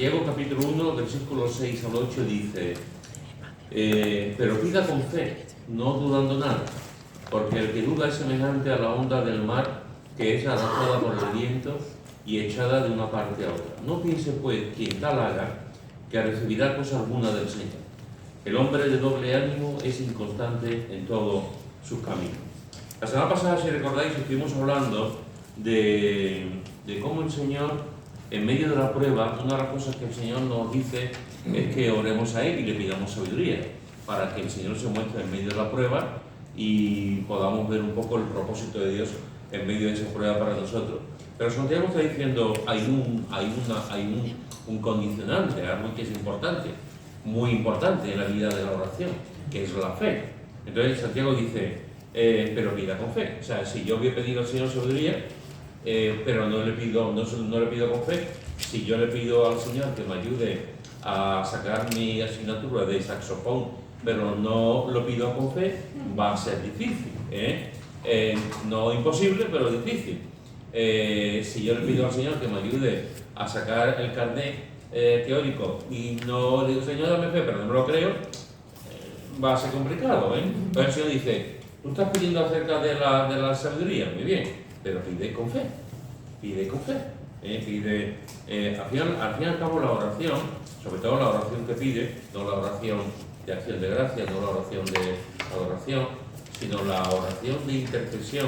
Santiago capítulo 1, versículos 6 al 8 dice, pero pida con fe, no dudando nada, porque el que duda es semejante a la onda del mar que es arrastrada por el viento y echada de una parte a otra. No piense pues quien tal haga que recibirá cosa alguna del Señor. El hombre de doble ánimo es inconstante en todos sus caminos. La semana pasada, si recordáis, estuvimos hablando de cómo el Señor, en medio de la prueba, una de las cosas que el Señor nos dice es que oremos a Él y le pidamos sabiduría, para que el Señor se muestre en medio de la prueba y podamos ver un poco el propósito de Dios en medio de esa prueba para nosotros. Pero Santiago está diciendo, hay un condicionante, algo que es importante, muy importante en la vida de la oración, que es la fe. Entonces Santiago dice, pero pida con fe. O sea, si yo voy a pedir al Señor sabiduría, pero no le pido con fe, si yo le pido al Señor que me ayude a sacar mi asignatura de saxofón, pero no lo pido con fe, va a ser difícil, no imposible, pero difícil. Si yo le pido al Señor que me ayude a sacar el carnet teórico y no digo, Señor, dame fe, pero no me lo creo, va a ser complicado, Pero el Señor dice, tú estás pidiendo acerca de la sabiduría, muy bien, pero pide con fe, al fin y al cabo la oración, sobre todo la oración que pide, no la oración de acción de gracias, no la oración de adoración, sino la oración de intercesión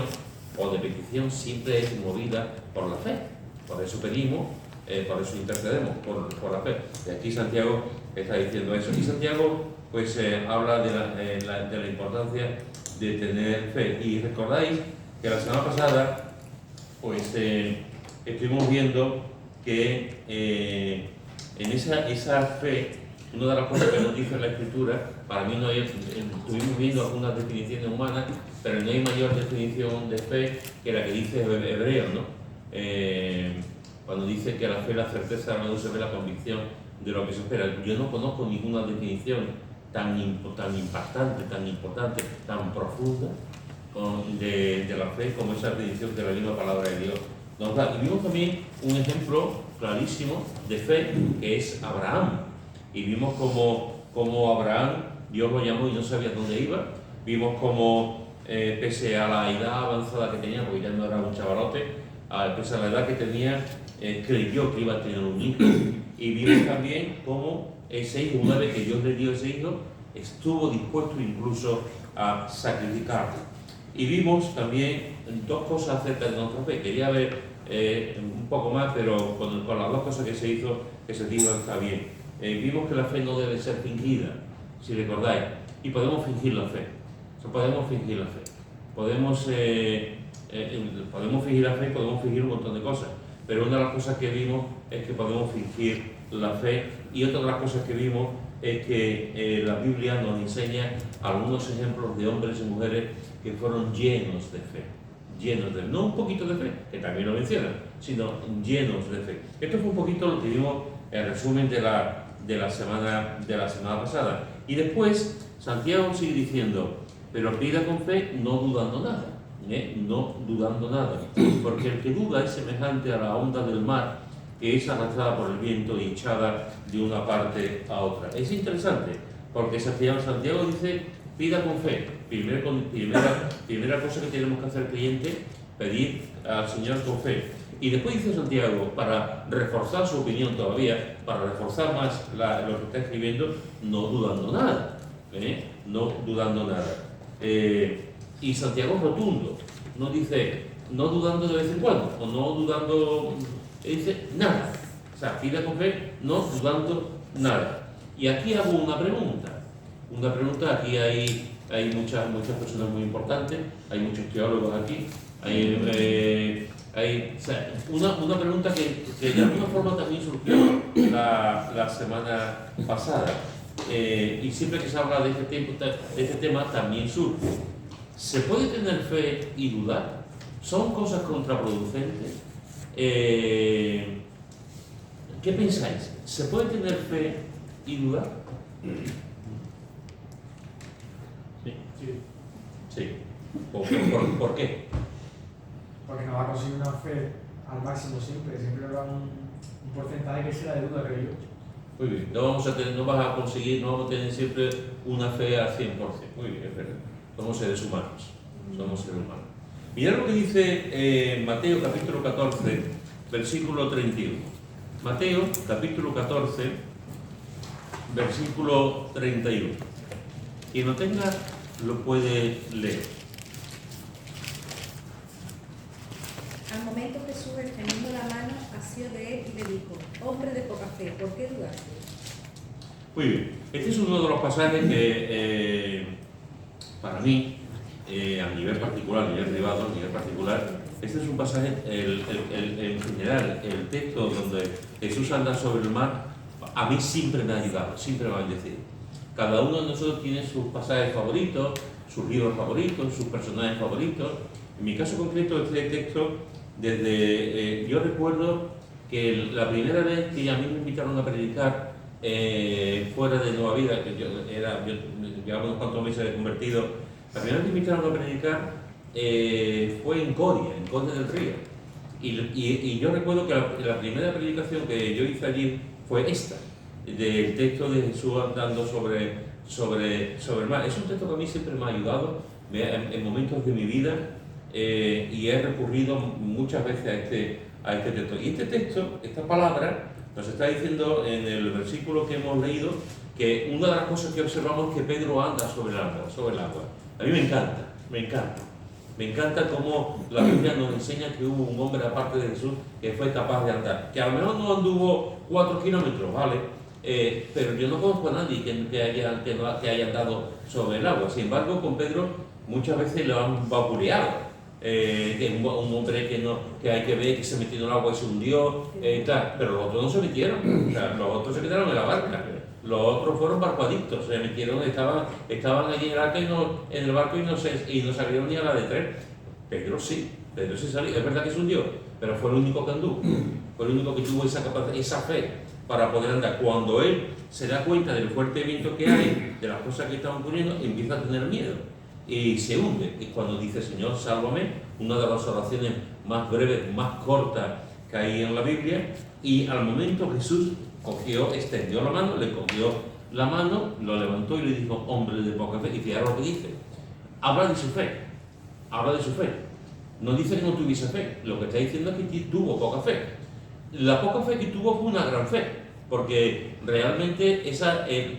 o de petición siempre es movida por la fe. Por eso pedimos, por eso intercedemos, por la fe. Y aquí Santiago está diciendo eso. Y Santiago pues habla de la importancia de tener fe. Y recordáis que la semana pasada pues estuvimos viendo que en esa fe, una de las cosas que nos dice la Escritura, para mí no hay, estuvimos viendo algunas definiciones humanas, pero no hay mayor definición de fe que la que dice Hebreo, ¿no? Cuando dice que la fe es la certeza, no se ve la convicción de lo que se espera. Yo no conozco ninguna definición tan impactante, tan importante, tan profunda de la fe como esa definición que la misma palabra de Dios nos da. Y vimos también un ejemplo clarísimo de fe que es Abraham. Y vimos como Abraham, Dios lo llamó y no sabía dónde iba. Vimos como pese a la edad avanzada que tenía, porque ya no era un chavalote, pese a la edad que tenía, creyó que iba a tener un hijo. Y vimos también cómo ese hijo, una vez que Dios le dio ese hijo, estuvo dispuesto incluso a sacrificarlo. Y vimos también dos cosas acerca de nuestra fe. Quería ver un poco más, pero con las dos cosas que se dijo está bien. Vimos que la fe no debe ser fingida, si recordáis, y podemos fingir la fe. Podemos fingir la fe. Podemos fingir la fe, podemos fingir un montón de cosas. Pero una de las cosas que vimos es que podemos fingir la fe, y otra de las cosas que vimos es que la Biblia nos enseña algunos ejemplos de hombres y mujeres que fueron llenos de fe, no un poquito de fe, que también lo mencionan, sino llenos de fe. Esto fue un poquito lo que vimos en resumen de la semana pasada. Y después Santiago sigue diciendo, pero pida con fe, no dudando nada, no dudando nada, porque el que duda es semejante a la onda del mar que es arrastrada por el viento y echada de una parte a otra. Es interesante, porque Santiago dice, pida con fe. Primera cosa que tenemos que hacer creyente, pedir al Señor con fe. Y después dice Santiago, para reforzar su opinión todavía, para reforzar más lo que está escribiendo, no dudando nada. No dudando nada. Y Santiago es rotundo, no dice, no dudando de vez en cuando, o no dudando, dice nada. O sea, pida con fe, no dudando nada. Y aquí hago una pregunta, aquí hay muchas personas muy importantes, hay muchos teólogos aquí, o sea, una pregunta que de alguna forma también surgió la semana pasada, y siempre que se habla de este tema también surge. ¿Se puede tener fe y dudar? ¿Son cosas contraproducentes? ¿Qué pensáis? ¿Se puede tener fe y dudar? Sí. ¿Por qué? Porque no va a conseguir una fe al máximo siempre va un porcentaje que será de duda, creo yo. Muy bien, no vamos a tener, no vas a conseguir, no vamos a tener siempre una fe al 100%. Muy bien, es verdad. Somos seres humanos. Somos seres humanos. Mirad lo que dice Mateo capítulo 14, versículo 31. Mateo capítulo 14, versículo 31. Quien lo tenga lo puede leer. Al momento Jesús, extendiendo la mano, asió de él y le dijo: hombre de poca fe, ¿por qué dudaste? Muy bien, este es uno de los pasajes que para mí, a nivel particular, a nivel privado, a nivel particular, este es un pasaje, en general, el texto donde Jesús anda sobre el mar, a mí siempre me ha ayudado, siempre me ha bendecido. Cada uno de nosotros tiene sus pasajes favoritos, sus libros favoritos, sus personajes favoritos. En mi caso concreto, este texto, yo recuerdo que la primera vez que a mí me invitaron a predicar fuera de Nueva Vida, que yo llevaba unos cuantos meses de convertido, la primera vez que me invitaron a predicar fue en Coria del Río. Y yo recuerdo que la primera predicación que yo hice allí fue esta, del texto de Jesús andando sobre el mar. Es un texto que a mí siempre me ha ayudado en momentos de mi vida, y he recurrido muchas veces a este texto. Y este texto, esta palabra, nos está diciendo en el versículo que hemos leído que una de las cosas que observamos es que Pedro anda sobre el agua. A mí me encanta cómo la Biblia nos enseña que hubo un hombre aparte de Jesús que fue capaz de andar, que a lo mejor no anduvo 4 kilómetros, ¿vale? Pero yo no conozco a nadie que haya andado sobre el agua. Sin embargo, con Pedro muchas veces lo han vapuleado. Que un hombre que hay que ver que se metió en el agua y se hundió, pero los otros no se metieron, o sea, los otros se quedaron en la barca, los otros fueron barcoadictos, se metieron, estaban allí en el barco y no salieron ni a la de 3. Pedro sí salió, es verdad que se hundió, pero fue el único que anduvo, fue el único que tuvo esa capacidad, esa fe para poder andar. Cuando él se da cuenta del fuerte viento que hay, de las cosas que estaban ocurriendo, empieza a tener miedo y se hunde. Y cuando dice Señor, sálvame, una de las oraciones más breves, más cortas que hay en la Biblia, y al momento Jesús extendió la mano, le cogió la mano, lo levantó y le dijo: hombre de poca fe. Y fijaros lo que dice, habla de su fe, no dice que no tuviese fe, lo que está diciendo es que tuvo poca fe. La poca fe que tuvo fue una gran fe, porque realmente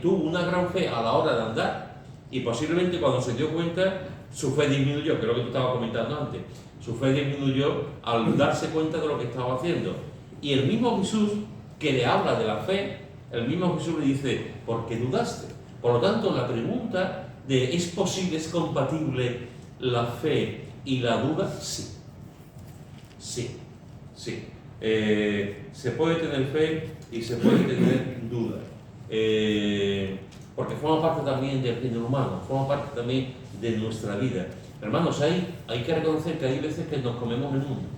tuvo una gran fe a la hora de andar. Y posiblemente cuando se dio cuenta, su fe disminuyó, que es lo que tú estabas comentando antes. Su fe disminuyó al darse cuenta de lo que estaba haciendo. Y el mismo Jesús que le habla de la fe, el mismo Jesús le dice: ¿por qué dudaste? Por lo tanto, la pregunta de ¿es posible, es compatible la fe y la duda? Sí. Se puede tener fe y se puede tener duda. Porque forma parte también del género humano, forma parte también de nuestra vida. Hermanos, hay que reconocer que hay veces que nos comemos el mundo.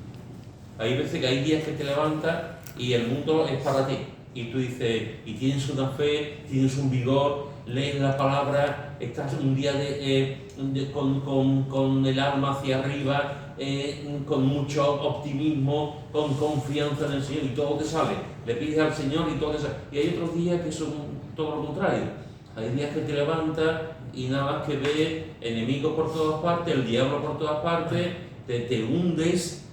Hay veces que hay días que te levantas y el mundo es para ti. Y tú dices, y tienes una fe, tienes un vigor, lees la palabra, estás un día con el alma hacia arriba, con mucho optimismo, con confianza en el Señor, y todo te sale. Le pides al Señor y todo te sale. Y hay otros días que son todo lo contrario. Hay días que te levantas y nada más que ves enemigos por todas partes, el diablo por todas partes, te hundes,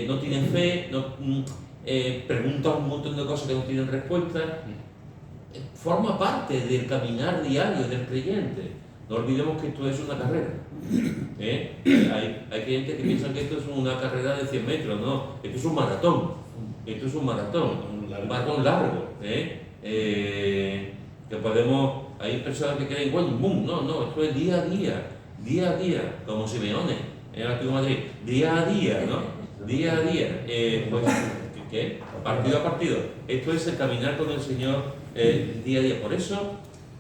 no tienes fe, preguntas un montón de cosas que no tienen respuesta. Forma parte del caminar diario del creyente. No olvidemos que esto es una carrera. Hay creyentes que piensan que esto es una carrera de 100 metros, no, esto es un maratón. Un maratón largo. Que hay personas que creen, bueno, boom, no, esto es día a día, como Simeone, en el Atlético de Madrid, día a día, ¿no? Día a día, pues, ¿qué? Partido a partido. Esto es el caminar con el Señor día a día. Por eso,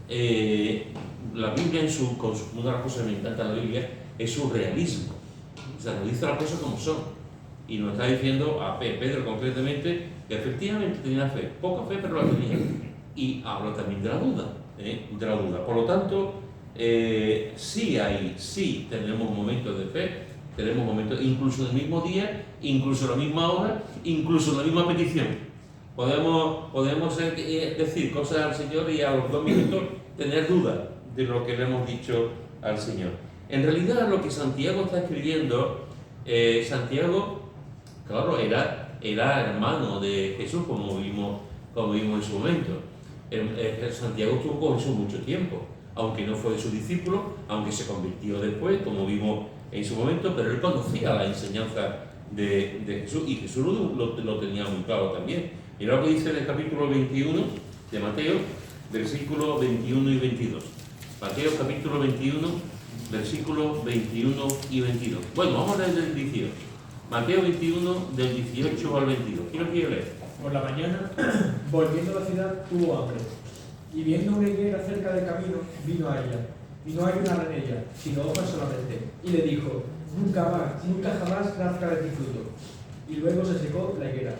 la Biblia, una de las cosas que me encanta de la Biblia, es su realismo. O sea, nos dice las cosas como son. Y nos está diciendo a Pedro concretamente que efectivamente tenía fe, poca fe, pero la tenía. Y habla también de la duda, Por lo tanto, sí tenemos momentos de fe, tenemos momentos, incluso en el mismo día, incluso en la misma hora, incluso en la misma petición. Podemos decir cosas al Señor y a los 2 minutos tener dudas de lo que le hemos dicho al Señor. En realidad lo que Santiago está escribiendo, Santiago, claro, era hermano de Jesús, como vimos en su momento. Santiago estuvo con Jesús mucho tiempo, aunque no fue de su discípulo, aunque se convirtió después, como vimos en su momento, pero él conocía la enseñanza de Jesús y Jesús lo tenía muy claro también. Mira lo que dice en el capítulo 21 de Mateo, versículos 21 y 22. Mateo capítulo 21, versículos 21 y 22. Bueno, vamos a leer del 18. Mateo 21, del 18 al 22. ¿Quién lo quiere leer? Por la mañana, volviendo a la ciudad, tuvo hambre. Y viendo una higuera cerca del camino, vino a ella. Y no hay nada en ella, sino hojas solamente. Y le dijo, nunca jamás nazca de ti fruto. Y luego se secó la higuera.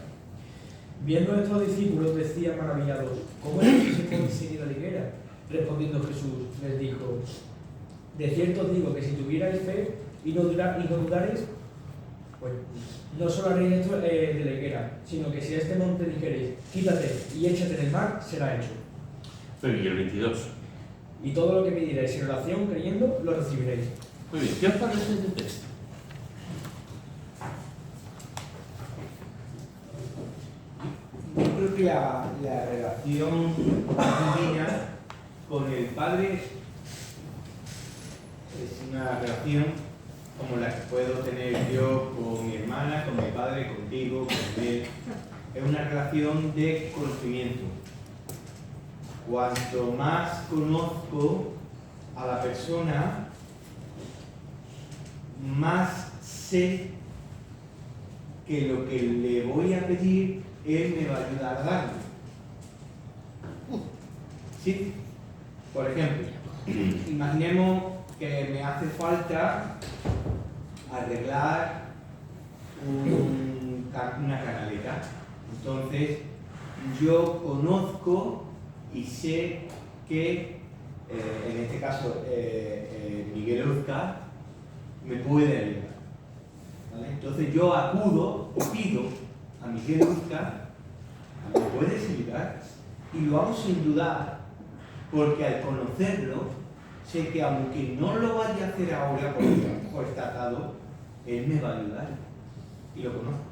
Viendo a estos discípulos, decían maravillados, ¿cómo es que se secó enseguida la higuera? Respondiendo Jesús, les dijo, de cierto os digo que si tuvierais fe y no dudaréis, pues no solo haréis esto de la higuera, sino que si a este monte dijereis, quítate y échate en el mar, será hecho. Muy bien, y el 22. Y todo lo que pidierais en oración, creyendo, lo recibiréis. Muy bien, ¿qué os parece este texto? Yo creo que la relación divina con el Padre es una relación como la que puedo tener yo con mi hermana, con mi padre, contigo, con él. Es una relación de conocimiento. Cuanto más conozco a la persona, más sé que lo que le voy a pedir, él me va a ayudar a darlo. ¿Sí? Por ejemplo, imaginemos que me hace falta arreglar una canaleta. Entonces, yo conozco y sé que, en este caso, Miguel Uzca me puede ayudar. ¿Vale? Entonces, yo acudo y pido a Miguel Uzca, ¿me puedes ayudar? Y lo hago sin dudar, porque al conocerlo, sé que aunque no lo vaya a hacer ahora, porque a lo mejor está atado, él me va a ayudar. Y lo conozco.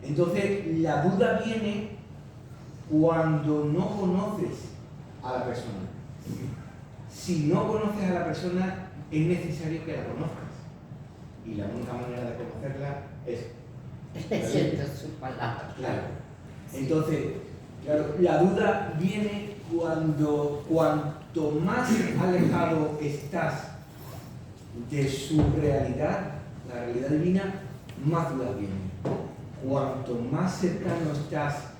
Entonces, la duda viene cuando no conoces a la persona. Si no conoces a la persona, es necesario que la conozcas. Y la única manera de conocerla es leyendo sus palabras. Claro. Entonces, claro, la duda viene cuanto más alejado estás de su realidad, la realidad divina, más dudas vienen. Cuanto más cercano estás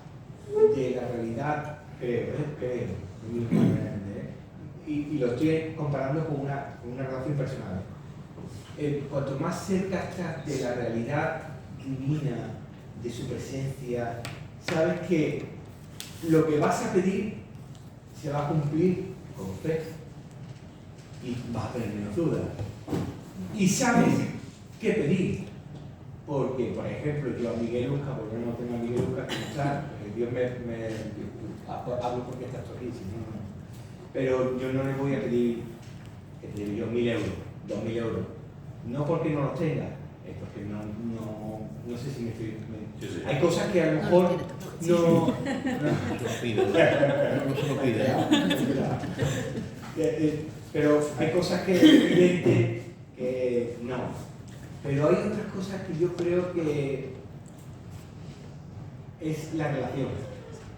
de la realidad, creo, y lo estoy comparando con una relación personal. Cuanto más cerca estás de la realidad divina, de su presencia, sabes que lo que vas a pedir se va a cumplir con fe y vas a tener menos dudas. Y sabes qué pedir, porque, por ejemplo, yo a Miguel Uzca, porque yo no tengo a Miguel Uzca que no está, Dios hablo porque estás aquí, si no. Pero yo no le voy a pedir, yo 1.000 euros, 2.000 euros, no porque no los tenga, es porque no sé si me estoy... Sí. Hay cosas que a lo mejor no se lo pide. Pero hay cosas que es evidente que no. Pero hay otras cosas que yo creo que es la relación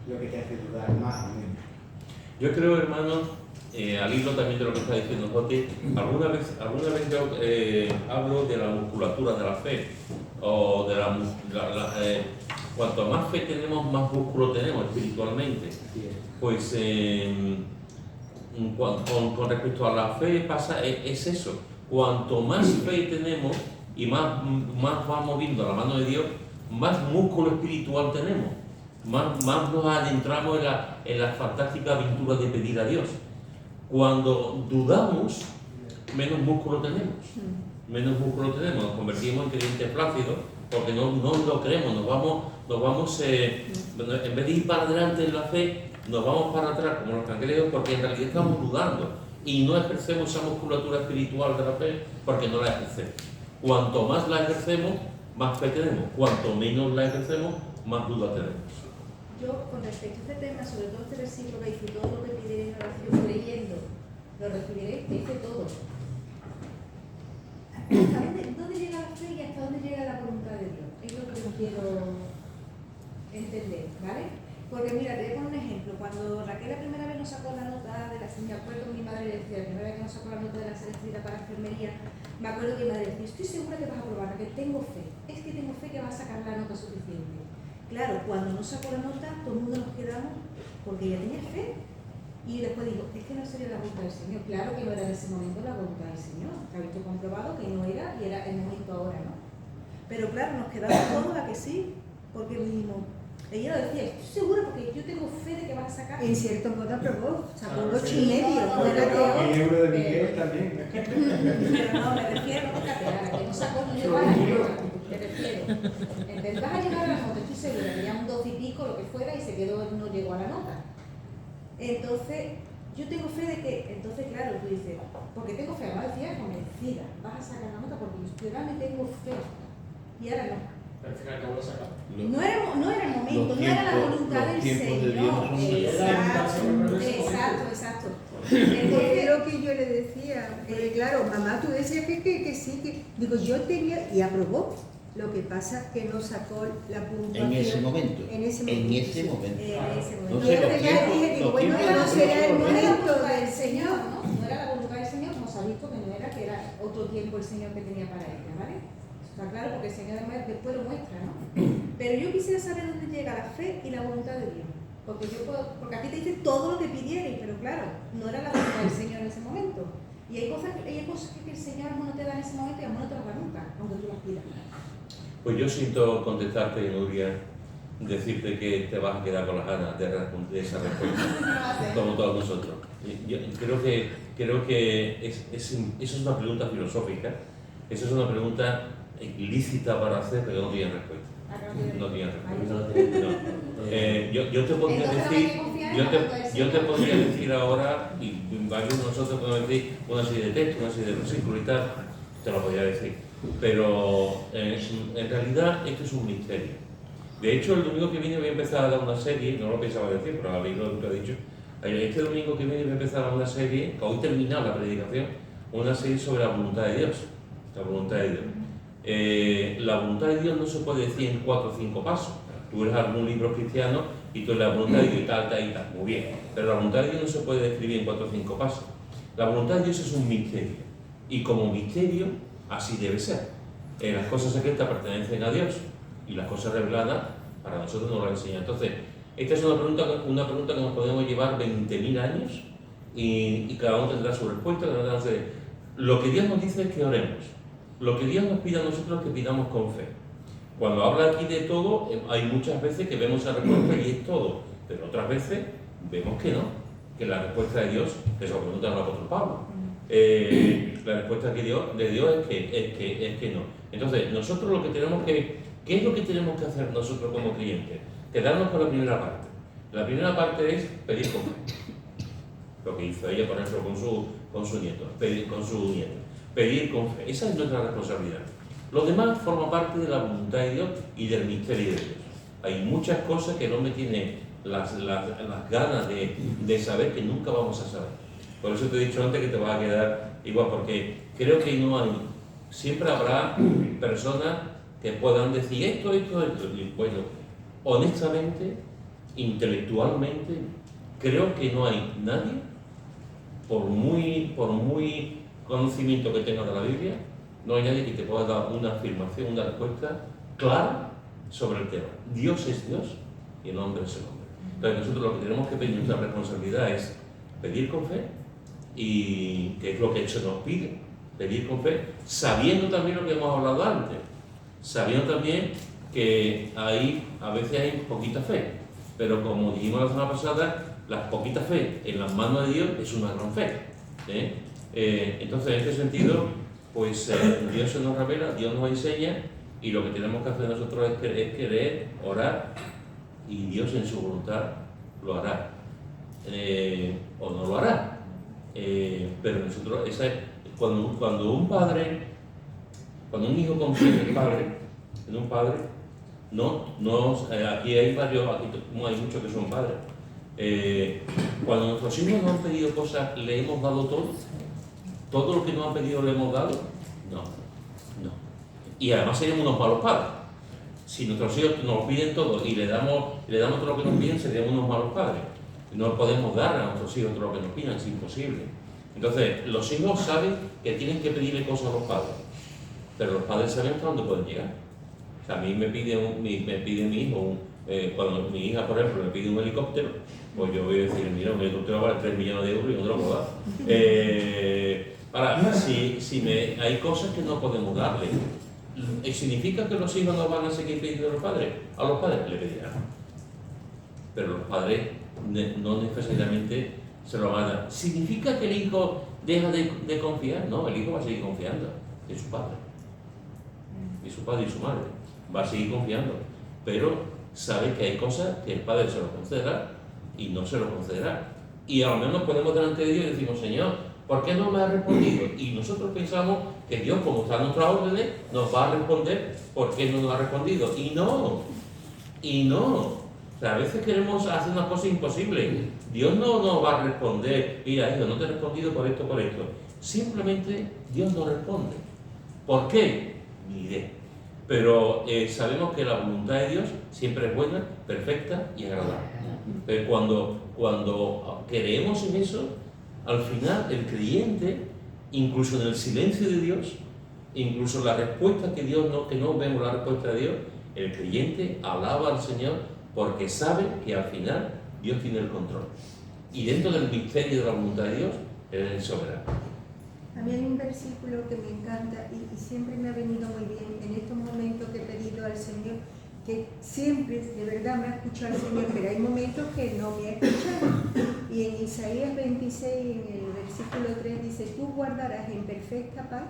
lo que te hace dudar más o menos. Yo creo, hermano, al hilo también de lo que está diciendo Joti, alguna vez yo hablo de la musculatura de la fe, o de cuanto más fe tenemos, más músculo tenemos espiritualmente. Pues con respecto a la fe pasa, es eso, cuanto más fe tenemos y más vamos viendo la mano de Dios, más músculo espiritual tenemos, más nos adentramos en la fantástica aventura de pedir a Dios. Cuando dudamos, menos músculo tenemos, nos convertimos en creyentes plácidos, porque no lo creemos, nos vamos en vez de ir para adelante en la fe, nos vamos para atrás como los cangrejos, porque en realidad estamos dudando y no ejercemos esa musculatura espiritual de la fe porque no la ejercemos. Cuanto más la ejercemos, más fe tenemos. Cuanto menos la ejercemos, más duda tenemos. Yo, con respecto a este tema, sobre todo este versículo que dice todo lo que pidierais en oración creyendo, lo recibiréis, que dice todo. ¿Hasta dónde llega la fe y hasta dónde llega la voluntad de Dios? Es lo que yo quiero entender, ¿vale? Porque mira, te voy a poner un ejemplo. Cuando Raquel la primera vez nos sacó la nota de la me acuerdo que mi madre le decía, la primera vez que nos sacó la nota de la selectividad para enfermería, me acuerdo que mi madre decía, estoy segura que vas a aprobar, que tengo fe, es que tengo fe que vas a sacar la nota suficiente. Claro, cuando no sacó la nota, todo el mundo nos quedamos porque ella tenía fe. Y después digo, es que no sería la voluntad del Señor. Claro que no era en ese momento la voluntad del Señor, que habéis comprobado que no era y era el momento ahora, ¿no? Pero claro, nos quedamos todos a que sí, porque mismo. Ella lo decía, estoy segura porque yo tengo fe de que vas a sacar. En cierto modo aprobó, sacó un 8,5. El euro de Miguel también. Pero no, me refiero, fíjate, a la que no sacó ni llegó a la nota, me refiero. Entonces vas a llegar a la nota, estoy segura, que ya un 12 y pico, lo que fuera, y se quedó, no llegó a la nota. Entonces, yo tengo fe de que, entonces claro, tú dices, porque tengo fe, además decía convencida, vas a sacar la nota porque yo realmente tengo fe. Y ahora no. Al final acabó de sacar. No era el momento, no era la voluntad del Señor. Exacto. Es lo que yo le decía, porque claro, mamá, tú decías que sí, que digo, yo tenía, y aprobó. Lo que pasa es que no sacó la puntuación. En ese momento. En ese momento. No Y sé, al final dije, digo, bueno, no será el No era la momento voluntad del del Señor, Señor. ¿no? No era la voluntad del Señor, como se ha visto que no era, que era otro tiempo el Señor que tenía para ella, ¿vale? Está claro, porque el Señor además después lo muestra, ¿no? Pero yo quisiera saber dónde llega la fe y la voluntad de Dios. Porque porque aquí te dice todo lo que pidierais, pero claro, no era la voluntad del Señor en ese momento. Y hay cosas que el Señor no te da en ese momento y a no te las da nunca, aunque tú las pidas. Pues yo siento contestarte, Nuria, decirte que te vas a quedar con las ganas de responder esa respuesta, como todos nosotros. Yo creo que eso es una pregunta filosófica, eso es una pregunta lícita para hacer, pero no tiene respuesta. No tiene respuesta. No. Yo te podría decir, yo te podría decir ahora, y varios de nosotros podemos decir una serie de textos, una serie de versículos y tal, te lo podría decir. Pero en realidad esto es un misterio. De hecho, el domingo que viene voy a empezar a dar una serie, no lo pensaba decir, pero a leer lo que he dicho. Este domingo que viene voy a empezar a dar una serie, que hoy termina la predicación, una serie sobre la voluntad de Dios. La voluntad de Dios. La voluntad de Dios no se puede decir en 4 o 5 pasos. Tú lees algún libro cristiano y tú lees la voluntad de Dios y tal, muy bien. Pero la voluntad de Dios no se puede describir en 4 o 5 pasos. La voluntad de Dios es un misterio. Y como misterio, así debe ser. Las cosas secretas pertenecen a Dios y las cosas reveladas para nosotros nos las enseña. Entonces, esta es una pregunta que nos podemos llevar 20.000 años y cada uno tendrá su respuesta. Lo que Dios nos dice es que oremos. Lo que Dios nos pide a nosotros es que pidamos con fe. Cuando habla aquí de todo, hay muchas veces que vemos la respuesta y es todo, pero otras veces vemos que no, que la respuesta de Dios, que se lo pregunta el apóstol Pablo, la respuesta de Dios es que no. Entonces, nosotros lo que tenemos ¿qué es lo que tenemos que hacer nosotros como creyentes? Quedarnos con la primera parte. La primera parte es pedir con fe. Lo que hizo ella, por ejemplo, con su nieto, pedir con fe. Esa es nuestra responsabilidad. Lo demás forma parte de la voluntad de Dios y del misterio de Dios. Hay muchas cosas que el hombre tiene las ganas de saber que nunca vamos a saber. Por eso te he dicho antes que te vas a quedar igual, porque creo que siempre habrá personas que puedan decir esto. Y bueno, honestamente, intelectualmente, creo que no hay nadie, por muy conocimiento que tenga de la Biblia, no hay nadie que te pueda dar una afirmación, una respuesta clara sobre el tema. Dios es Dios y el hombre es el hombre. Entonces nosotros lo que tenemos que pedir, nuestra responsabilidad es pedir con fe, y que es lo que se nos pide, pedir con fe, sabiendo también lo que hemos hablado antes, sabiendo también que a veces hay poquita fe, pero como dijimos la semana pasada, la poquita fe en las manos de Dios es una gran fe. Entonces, en este sentido, pues Dios se nos revela, Dios nos enseña, Y lo que tenemos que hacer nosotros es querer, orar, y Dios en su voluntad lo hará. O no lo hará. Pero nosotros, cuando un hijo confía en un padre, aquí hay varios, como hay muchos que son padres. Cuando nuestros hijos nos han pedido cosas, ¿le hemos dado todo? ¿Todo lo que nos han pedido le hemos dado? No. Y además seríamos unos malos padres. Si nuestros hijos nos piden todo y le damos todo lo que nos piden, seríamos unos malos padres. No podemos dar a nuestros hijos todo lo que nos piden, es imposible. Entonces, los hijos saben que tienen que pedirle cosas a los padres, pero los padres saben hasta dónde pueden llegar. O sea, a mí me pide mi hijo, cuando mi hija, por ejemplo, me pide un helicóptero, pues yo voy a decir, mira, un helicóptero vale 3 millones de euros y no te lo puedo dar. Hay cosas que no podemos darle. ¿Significa que los hijos no van a seguir pidiendo a los padres? A los padres le pedirán. Pero los padres no necesariamente se lo van a dar. ¿Significa que el hijo deja de confiar? No, el hijo va a seguir confiando en su padre. Y su padre y su madre. Va a seguir confiando. Pero sabe que hay cosas que el padre se lo concederá y no se lo concederá. Y a lo menos nos ponemos delante de Dios y decimos, Señor, ¿por qué no me ha respondido? Y nosotros pensamos que Dios, como está en nuestras órdenes, nos va a responder por qué no nos ha respondido. Y no. O sea, a veces queremos hacer una cosa imposible. Dios no nos va a responder, mira, hijo, no te he respondido por esto, por esto. Simplemente Dios no responde. ¿Por qué? Ni idea. Pero sabemos que la voluntad de Dios siempre es buena, perfecta y agradable. Pero cuando creemos en eso, al final el creyente, incluso en el silencio de Dios, incluso en la respuesta que no vemos la respuesta de Dios, el creyente alaba al Señor porque sabe que al final Dios tiene el control. Y dentro del misterio de la voluntad de Dios, Él es el soberano. A mí hay un versículo que me encanta y siempre me ha venido muy bien en estos momentos que he pedido al Señor, que siempre de verdad me ha escuchado el Señor, pero hay momentos que no me ha escuchado. Y en Isaías 26, en el versículo 3, dice, tú guardarás en perfecta paz,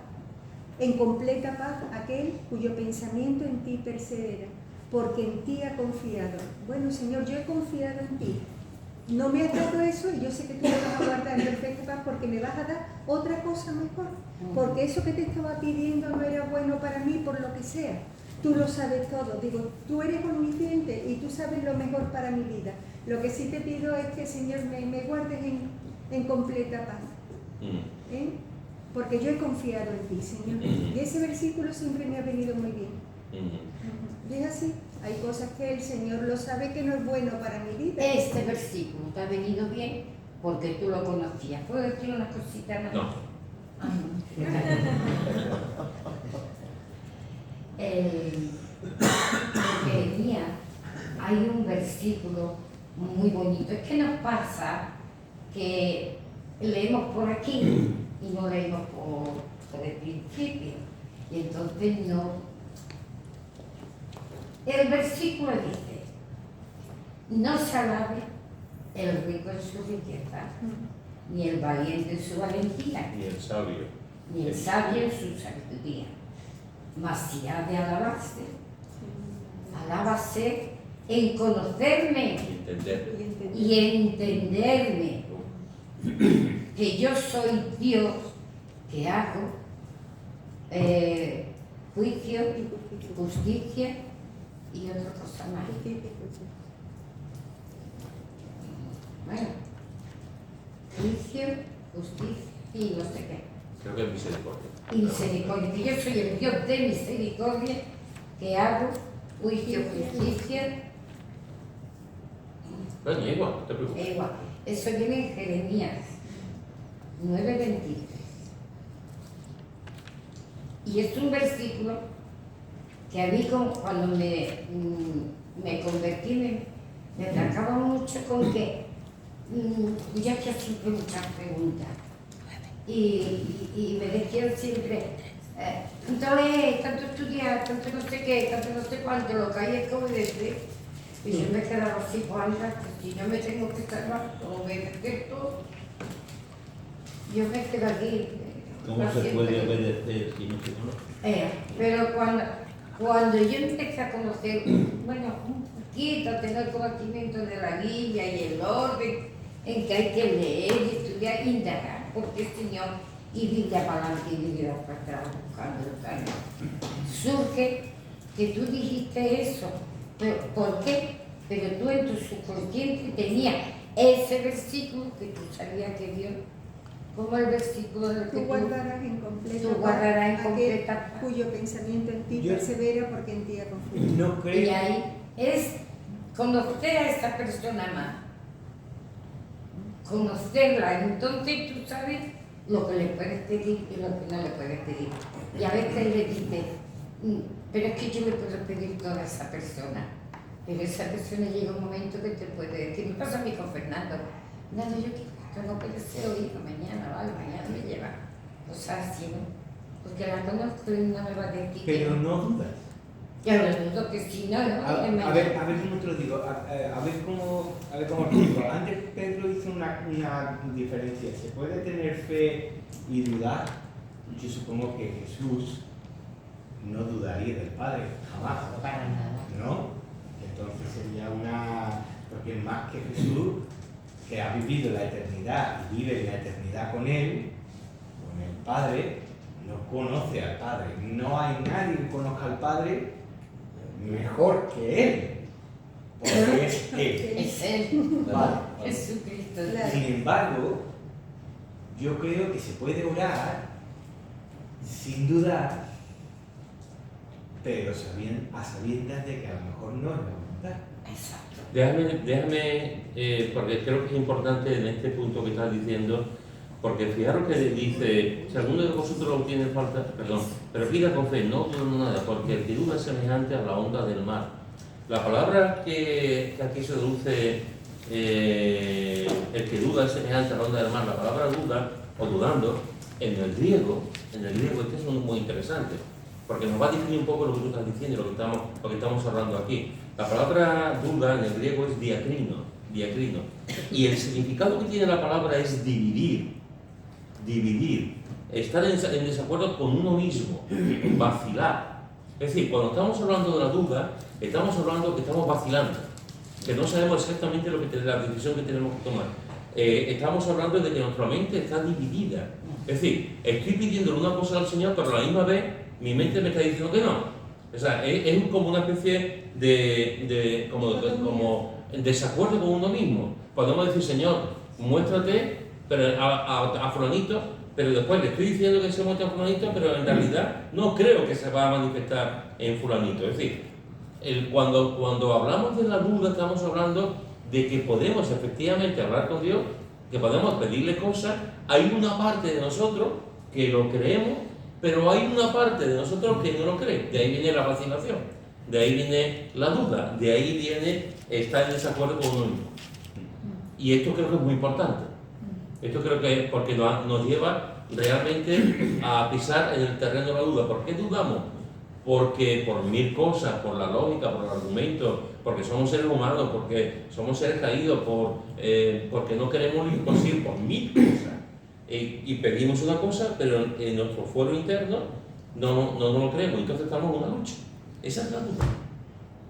en completa paz, aquel cuyo pensamiento en ti persevera, porque en ti ha confiado. Bueno, Señor, yo he confiado en ti. No me has dado eso y yo sé que tú me vas a guardar en perfecta paz porque me vas a dar otra cosa mejor. Porque eso que te estaba pidiendo no era bueno para mí por lo que sea. Tú lo sabes todo. Digo, tú eres omnisciente y tú sabes lo mejor para mi vida. Lo que sí te pido es que, Señor, me guardes en completa paz. Porque yo he confiado en ti, Señor. Y ese versículo siempre me ha venido muy bien. Y es así. Hay cosas que el Señor lo sabe que no es bueno para mi vida. Este versículo te ha venido bien porque tú lo conocías. ¿Puedo decir una cosita más? No. Jeremías, hay un versículo muy bonito. Es que nos pasa que leemos por aquí y no leemos por el principio. Y entonces no. El versículo dice, no se alabe el rico en su riqueza, ni el valiente en su valentía, Ni el sabio. ni el sabio en su sabiduría. Mas si ha de alabarse, alábase en conocerme y entenderme, que yo soy Dios, que hago juicio, justicia y otra cosa más. Bueno, juicio, justicia y no sé qué. Creo que es misericordia. Y misericordia, que yo soy el Dios de misericordia, que hago juicio, justicia. Bueno, igual, no te preocupes. Igual. Eso viene en Jeremías 9:23. Y es un versículo que a mí cuando me convertí me atacaba mucho con que ya que siempre muchas preguntas y me decían siempre tanto leer, tanto estudiar, tanto no sé qué, tanto no sé cuánto, lo que hay es como decir, y yo me quedaba así, pues anda, si yo me tengo que salvar, como me meter todo, yo me quedo aquí. ¿Cómo se puede obedecer si no se conoce? Pero Cuando yo empecé a conocer, bueno, un poquito, a tener conocimiento de la Biblia y el orden en que hay que leer, estudiar, indagar, porque el Señor y vida para adelante y vida para atrás buscando el camino. Surge que tú dijiste eso, pero ¿por qué? Pero tú en tu subconsciente tenías ese versículo que tú sabías que Dios, como el versículo del que Tú guardarás en completa tú guardarás en paz completa aquel paz. cuyo pensamiento en ti Yo- persevera porque en ti ha confiado. No Y creo. ahí es conocer a esa persona más, conocerla, entonces tú sabes lo que le puedes pedir y lo que no le puedes pedir. Y a veces le dices, pero es que yo le puedo pedir todo a esa persona, pero esa persona llega un momento que te puede decir, me pasa a mí con Fernando, nada, yo quiero esto, no puede ser hoy, mañana, vale, mañana me lleva, cosas así, ¿no? Porque la conozco y no me va a decir. Pero no dudas. Ya lo dudo que sí, no, no, A mañana. ver cómo te lo digo, a ver cómo te digo. Antes Pedro hizo una diferencia. ¿Se puede tener fe y dudar? Yo supongo que Jesús no dudaría del Padre, jamás. No, para nada. ¿No? Entonces sería porque más que Jesús, que ha vivido la eternidad y vive la eternidad con Él, con el Padre, no conoce al Padre. No hay nadie que conozca al Padre mejor que Él, porque es Él. Es Él, Vale. Jesucristo. Claro. Sin embargo, yo creo que se puede orar sin dudar, pero a sabiendas de que a lo mejor no es la voluntad. Exacto. Déjame, porque creo que es importante en este punto que estás diciendo, porque fijaros que dice, si alguno de vosotros lo tiene falta, perdón, pero pida con fe, no dudo nada, porque el que duda es semejante a la onda del mar. La palabra que aquí se traduce, el que duda es semejante a la onda del mar, la palabra duda o dudando, en el griego este es muy interesante, porque nos va a definir un poco lo que tú estás diciendo, lo que estamos hablando aquí. La palabra duda en el griego es diacrino, y el significado que tiene la palabra es dividir, estar en desacuerdo con uno mismo, vacilar. Es decir, cuando estamos hablando de la duda, estamos hablando que estamos vacilando, que no sabemos exactamente la decisión que tenemos que tomar. Estamos hablando de que nuestra mente está dividida. Es decir, estoy pidiéndole una cosa al Señor, pero a la misma vez mi mente me está diciendo que no. O sea, es como una especie de desacuerdo con uno mismo. Podemos decir, Señor, muéstrate pero a fulanito, pero después le estoy diciendo que se muestre a fulanito, pero en realidad no creo que se va a manifestar en fulanito. Es decir, cuando hablamos de la duda, estamos hablando de que podemos efectivamente hablar con Dios, que podemos pedirle cosas. Hay una parte de nosotros que lo creemos, pero hay una parte de nosotros que no lo cree. De ahí viene la vacilación, de ahí viene la duda, de ahí viene estar en desacuerdo con uno mismo. Y esto creo que es muy importante. Esto creo que es porque nos lleva realmente a pisar en el terreno de la duda. ¿Por qué dudamos? Porque por mil cosas, por la lógica, por el argumento, porque somos seres humanos, porque somos seres caídos, porque no queremos lo imposible, por mil cosas. Y pedimos una cosa, pero en nuestro fuero interno no lo creemos, entonces estamos en una lucha. Esa es la duda.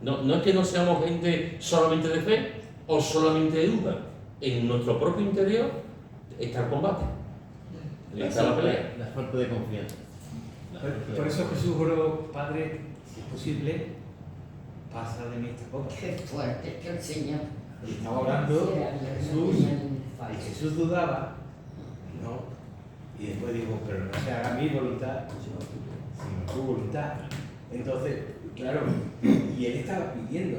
No es que no seamos gente solamente de fe o solamente de duda. En nuestro propio interior está el combate, está la pelea. La falta de confianza. Por eso Jesús oró, Padre, si es posible, pasa de mí esta copa. Qué fuerte que el Señor. Y estaba orando Jesús, y Jesús dudaba, ¿no? Y después dijo, pero no se haga mi voluntad, sino tu voluntad. Entonces, claro, y él estaba pidiendo,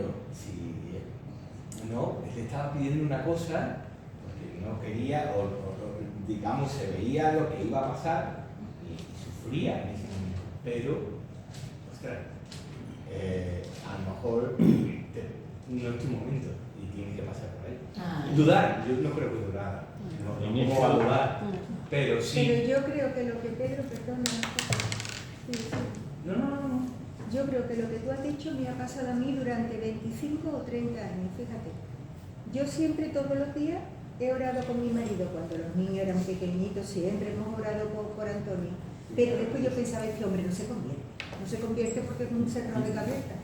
él estaba pidiendo una cosa, porque no quería, o digamos, se veía lo que iba a pasar y sufría en ese momento. Pero, ostras, a lo mejor no es tu momento y tienes que pasar por ahí. Dudar, yo no creo que dudar, no va a dudar, pero sí. Pero yo creo que lo que Pedro, perdona, sí. No. Yo creo que lo que tú has dicho me ha pasado a mí durante 25 o 30 años, fíjate. Yo siempre, todos los días, he orado con mi marido. Cuando los niños eran pequeñitos, siempre hemos orado por Antonio. Pero después yo pensaba, este hombre no se convierte. No se convierte porque es un cerro de cabeza.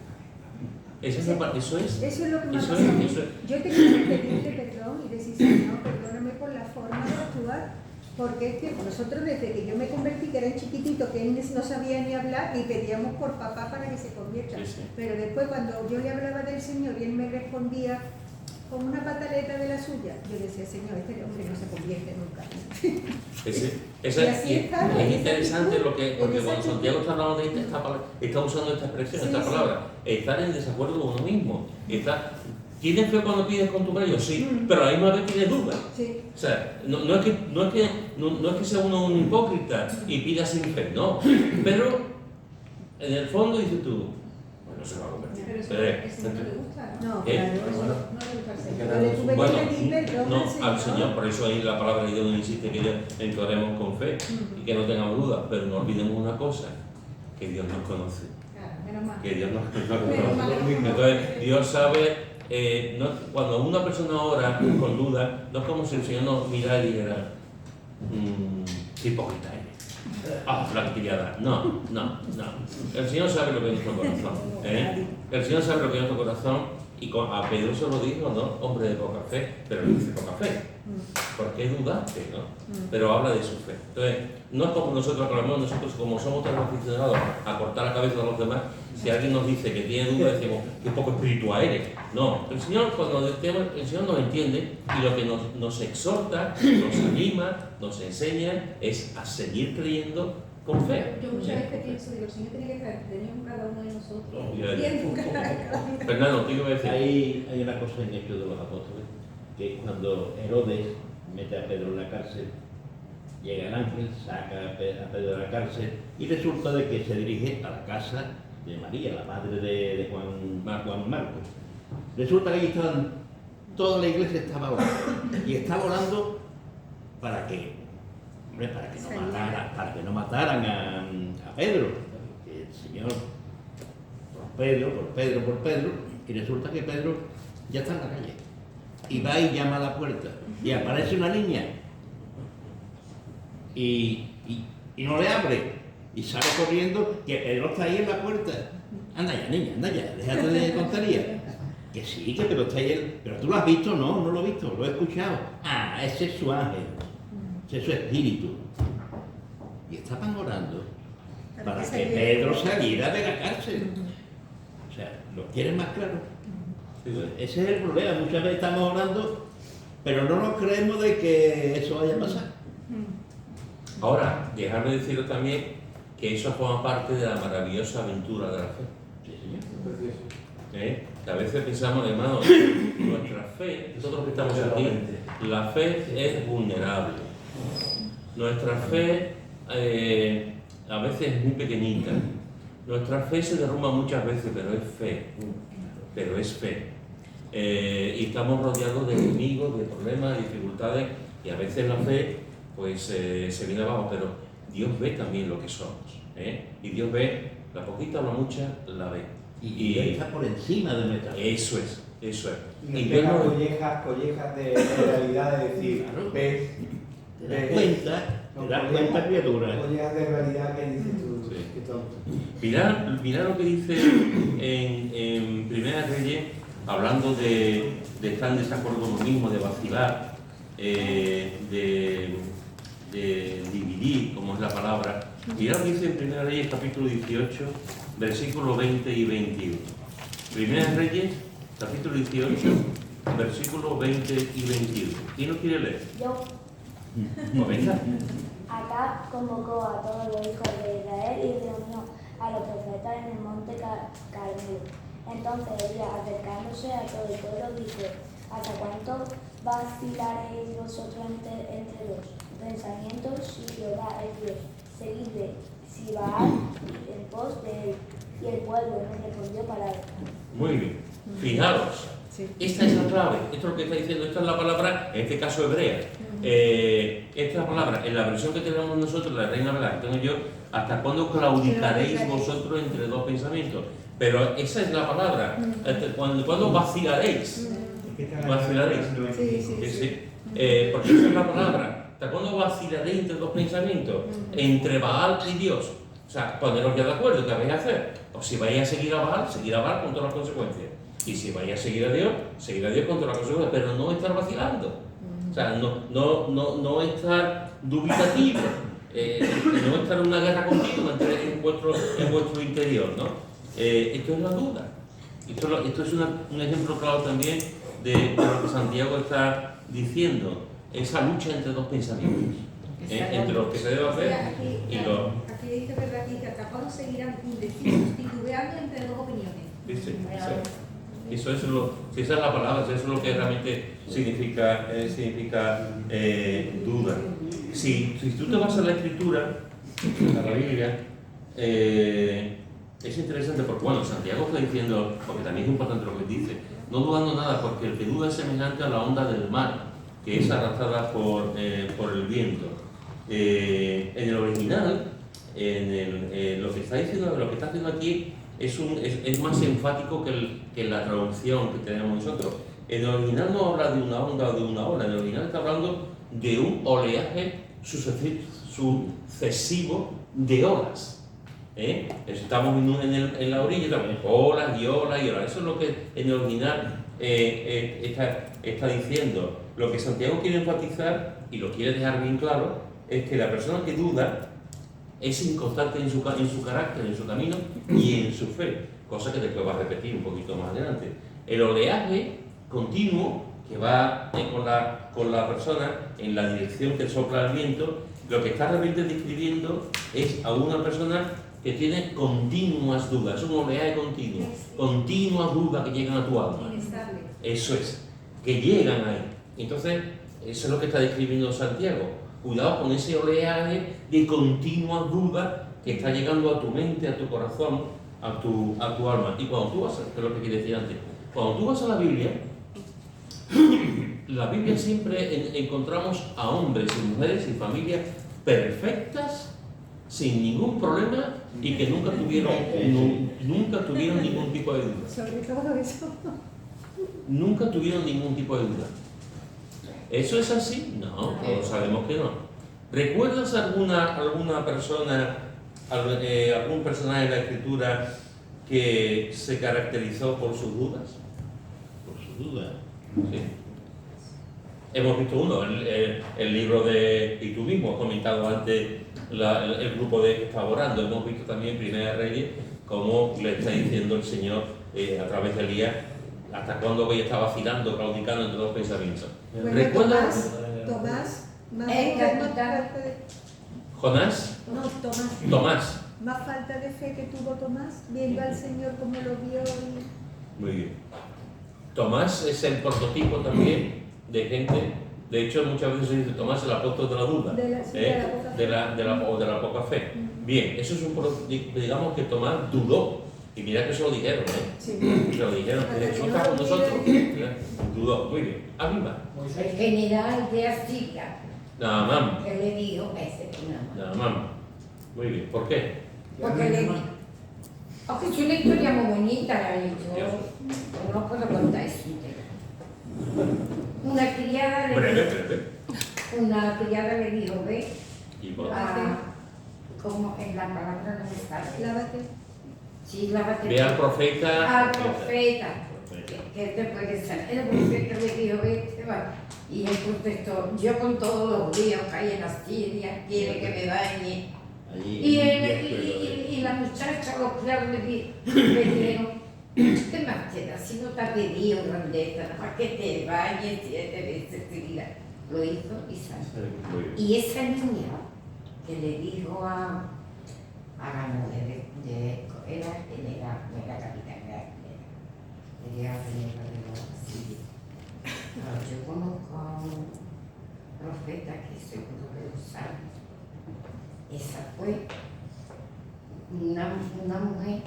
Eso es Eso es lo que me ha eso pasado. es- Yo he tenido que pedirle perdón y decir, Señor, perdóname por la forma de actuar, porque es que nosotros desde que yo me convertí, que era chiquitito, que él no sabía ni hablar, y pedíamos por papá para que se convierta. Sí, sí. Pero después cuando yo le hablaba del Señor y él me respondía con una pataleta de la suya, yo decía, Señor, este hombre no se convierte nunca. Y así está, es en interesante esa lo que, porque actitud, cuando Santiago está hablando de esta palabra, está usando esta expresión, Sí, esta sí. palabra, estar en desacuerdo con uno mismo. ¿Tienes fe cuando pides con tu marido? Sí, pero a la misma vez tienes dudas. Sí. O sea, no es que sea uno un hipócrita y pida sin fe, no. Pero en el fondo dices tú, bueno, se va a convertir. Pero eso, Pero, ese no le gusta, ¿no? No, ¿Eh? claro. Eso no le gusta al Señor. Yo le tuve bueno, que pedir perdón no, al al Señor, por eso ahí la palabra de Dios nos insiste en que oremos con fe y que no tengamos dudas, pero no olvidemos una cosa, que Dios nos conoce, Claro, menos mal. que Dios nos Menos mal. conoce. Entonces, Dios sabe, cuando una persona ora con dudas, no es como si el Señor nos mirara y dijera, qué hipócrita eres. La que quería dar. No. El Señor sabe lo que es nuestro corazón. El Señor sabe lo que es nuestro corazón. Y a Pedro se lo dijo, ¿no? Hombre de poca fe, pero le dice poca fe. ¿Por qué dudaste, no? Pero habla de su fe. Entonces, no es como nosotros aclamamos, nosotros como somos tan aficionados a cortar la cabeza de los demás, si alguien nos dice que tiene dudas, decimos, qué poco espiritual eres. No, el Señor, el Señor nos entiende y lo que nos exhorta, nos anima, nos enseña es a seguir creyendo con fe. Yo muchas veces pienso, digo, el Señor tiene que estar en cada uno de nosotros. Ya. Viendo cada uno. Fernando, ¿qué iba a decir? Hay una cosa en Hechos de los Apóstoles, que cuando Herodes mete a Pedro en la cárcel, llega el ángel, saca a Pedro de la cárcel y resulta de que se dirige a la casa de María, la madre de Juan Marcos. Resulta que ahí estaban, toda la iglesia estaba orando y estaba orando para que no mataran a Pedro. El Señor por Pedro, y resulta que Pedro ya está en la calle. Y va y llama a la puerta. Y aparece una niña. Y no le abre. Y sale corriendo que Pedro está ahí en la puerta. Anda ya, niña, anda ya, déjate de tontería. Que sí, que Pedro está ahí. Pero tú lo has visto, no lo he visto, lo he escuchado. Ese es su ángel. Ese es su espíritu. Y estaban orando para que Pedro saliera de la cárcel. O sea, ¿lo quieren más claro? Ese es el problema. Muchas veces estamos orando, pero no nos creemos de que eso vaya a pasar. Ahora, dejarme deciros también que eso forma parte de la maravillosa aventura de la fe. Sí, señor. Que a veces pensamos, hermano, nuestra fe, todos los que estamos aquí, la fe es vulnerable. Nuestra fe a veces es muy pequeñita. Nuestra fe se derrumba muchas veces, pero es fe. Y estamos rodeados de enemigos, de problemas, de dificultades, y a veces la fe pues se viene abajo, pero Dios ve también lo que somos. Y Dios ve, la poquita o la mucha, la ve. Y Dios está por encima de nuestra fe. Eso es. Y nos Dios deja no- collejas de realidad, de decir, Claro. ves, Te das cuenta, criatura. collejas de realidad que dices tú, Sí. qué tonto. Mirad lo que dice en Primera Reyes, hablando de estar en desacuerdo con uno mismo, de vacilar, de dividir, como es la palabra. Mirad lo que dice en Primera Reyes, capítulo 18, versículos 20 y 21. Primera Reyes, capítulo 18, versículos 20 y 21. ¿Quién lo quiere leer? Yo, Pues venga. Acab convocó a todos los hijos de Israel y reunió a los profetas en el monte Carmelo. Entonces Elías, acercándose a todo el pueblo, dijo: ¿Hasta cuánto vacilaréis vosotros entre dos pensamientos? Si Jehová es Dios, seguidle; si Baal, en pos de él. Y el pueblo no respondió palabra. Muy bien. Fijaros. Sí. Esta es la clave, esto es lo que está diciendo, esta es la palabra, en este caso hebrea. Esta es la palabra, en la versión que tenemos nosotros, la Reina Valera que tengo yo, ¿hasta cuándo claudicaréis vosotros entre dos pensamientos? Pero esa es la palabra, ¿cuándo vacilaréis? Vacilaréis. Sí. Porque esa es la palabra, ¿hasta cuándo vacilaréis entre dos pensamientos? Entre Baal y Dios. O sea, poneros ya de acuerdo, ¿qué vais a hacer? O si vais a seguir a Baal con todas las consecuencias. Y si vais a seguir a Dios con todas las consecuencias, pero no estar vacilando. O sea, no estar dubitativo, no estar en una guerra continua en vuestro interior, ¿no? Esto es la duda. Esto es un ejemplo claro también de lo que Santiago está diciendo, esa lucha entre dos pensamientos, entre los que se debe hacer y los... Aquí dice, ¿verdad? Aquí atrapados seguirán indecisos, titubeando entre dos opiniones. Sí. Esa es la palabra, eso es lo que realmente significa duda. Si tú te vas a la Escritura, a la Biblia, es interesante porque, bueno, Santiago está diciendo, porque también es importante lo que dice, no dudando nada, porque el que duda es semejante a la onda del mar, que es arrastrada por el viento. En el original, lo que está haciendo aquí es más enfático que la traducción que tenemos nosotros. En el original no habla de una onda o de una ola, en el original está hablando de un oleaje sucesivo de olas. Estamos en la orilla, también olas y olas y olas. Eso es lo que en el original está diciendo. Lo que Santiago quiere enfatizar y lo quiere dejar bien claro es que la persona que duda es inconstante en su carácter, en su camino y en su fe, cosa que después va a repetir un poquito más adelante. El oleaje continuo que va con la persona en la dirección que sopla el viento, lo que está realmente describiendo es a una persona que tiene continuas dudas, es un oleaje continuo, continuas dudas que llegan a tu alma. Inestable. Eso es, que llegan ahí. Entonces, eso es lo que está describiendo Santiago. Cuidado con ese oleaje de continuas dudas que está llegando a tu mente, a tu corazón, a tu alma. Y cuando tú vas, que es lo que quería decir antes, cuando tú vas a la Biblia siempre encontramos a hombres y mujeres y familias perfectas, sin ningún problema y que nunca tuvieron ningún tipo de duda. Sobre todo eso. Nunca tuvieron ningún tipo de duda. ¿Eso es así? No, todos sabemos que no. ¿Recuerdas alguna persona, algún personaje de la Escritura que se caracterizó por sus dudas? Por su duda. Sí. Hemos visto uno, el libro de, y tú mismo has comentado antes el grupo que está orando, hemos visto también Primera Reyes, cómo le está diciendo el Señor a través de Elías, hasta cuándo voy a estar vacilando, claudicando entre dos pensamientos. Bueno, ¿Recuerdas? Tomás, más capitán. falta de... ¿Jonás? No, Tomás. Más falta de fe que tuvo Tomás, viendo al Señor como lo vio y... Muy bien. Tomás es el prototipo también de gente, de hecho muchas veces se dice Tomás el apóstol de la duda, de la poca fe. Bien, eso es digamos que Tomás dudó, y mira que se lo dijeron, Sí. Se lo dijeron, que Jesús está con nosotros, dudó, muy bien. Arriba. El general de Asiria, Nada más, que le dijo ese nada más. Muy bien, ¿por qué? porque le dijo, aunque es una historia muy bonita, yo no puedo contar eso entero. Una criada Breve. le dijo, ve, Y por como en la palabra no me sale. Lávate. Sí, lávate. ve al profeta. Al profeta, que te puede ser. El profeta le dijo, ve, te va. Y él contestó, yo con todos los ríos que hay en Asiria, quiere que me bañe. Y la muchacha, los criados le dijeron, ¿qué más te da? Si no te ha pedido grandeza, nada más que te bañes 7 veces seguidas. Lo hizo y salió. Muy bien. Y esa niña que le dijo a la mujer era general, no era capitán, era general de la Siria. Yo conozco a un profeta que seguro que lo sabe. Esa fue una mujer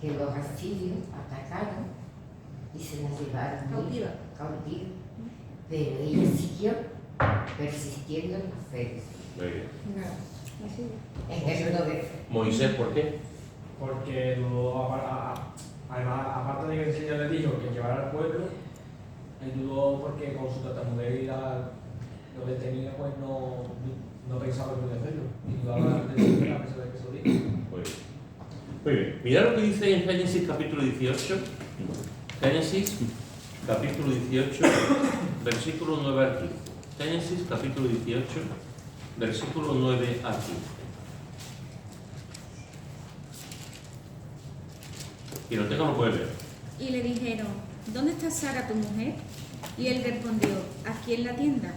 que los asirios atacaron y se la llevaron cautiva. Pero ella siguió persistiendo en la fe. Muy bien. Ejemplo de fe. Moisés, ¿por qué? Porque además, aparte de que el Señor le dijo que llevara al pueblo, él dudó porque con su tartamudez y lo que tenía, pues no no pensaba que podía hacerlo. Y dudaba de la a pesar de que se lo dije. Muy bien. Mirad lo que dice en Génesis capítulo 18. Génesis capítulo 18, versículo 9 al 15. Génesis capítulo 18, versículo 9 al 15. Y lo tengo, lo puede leer. Y le dijeron, ¿dónde está Sara tu mujer? Y él respondió, aquí en la tienda.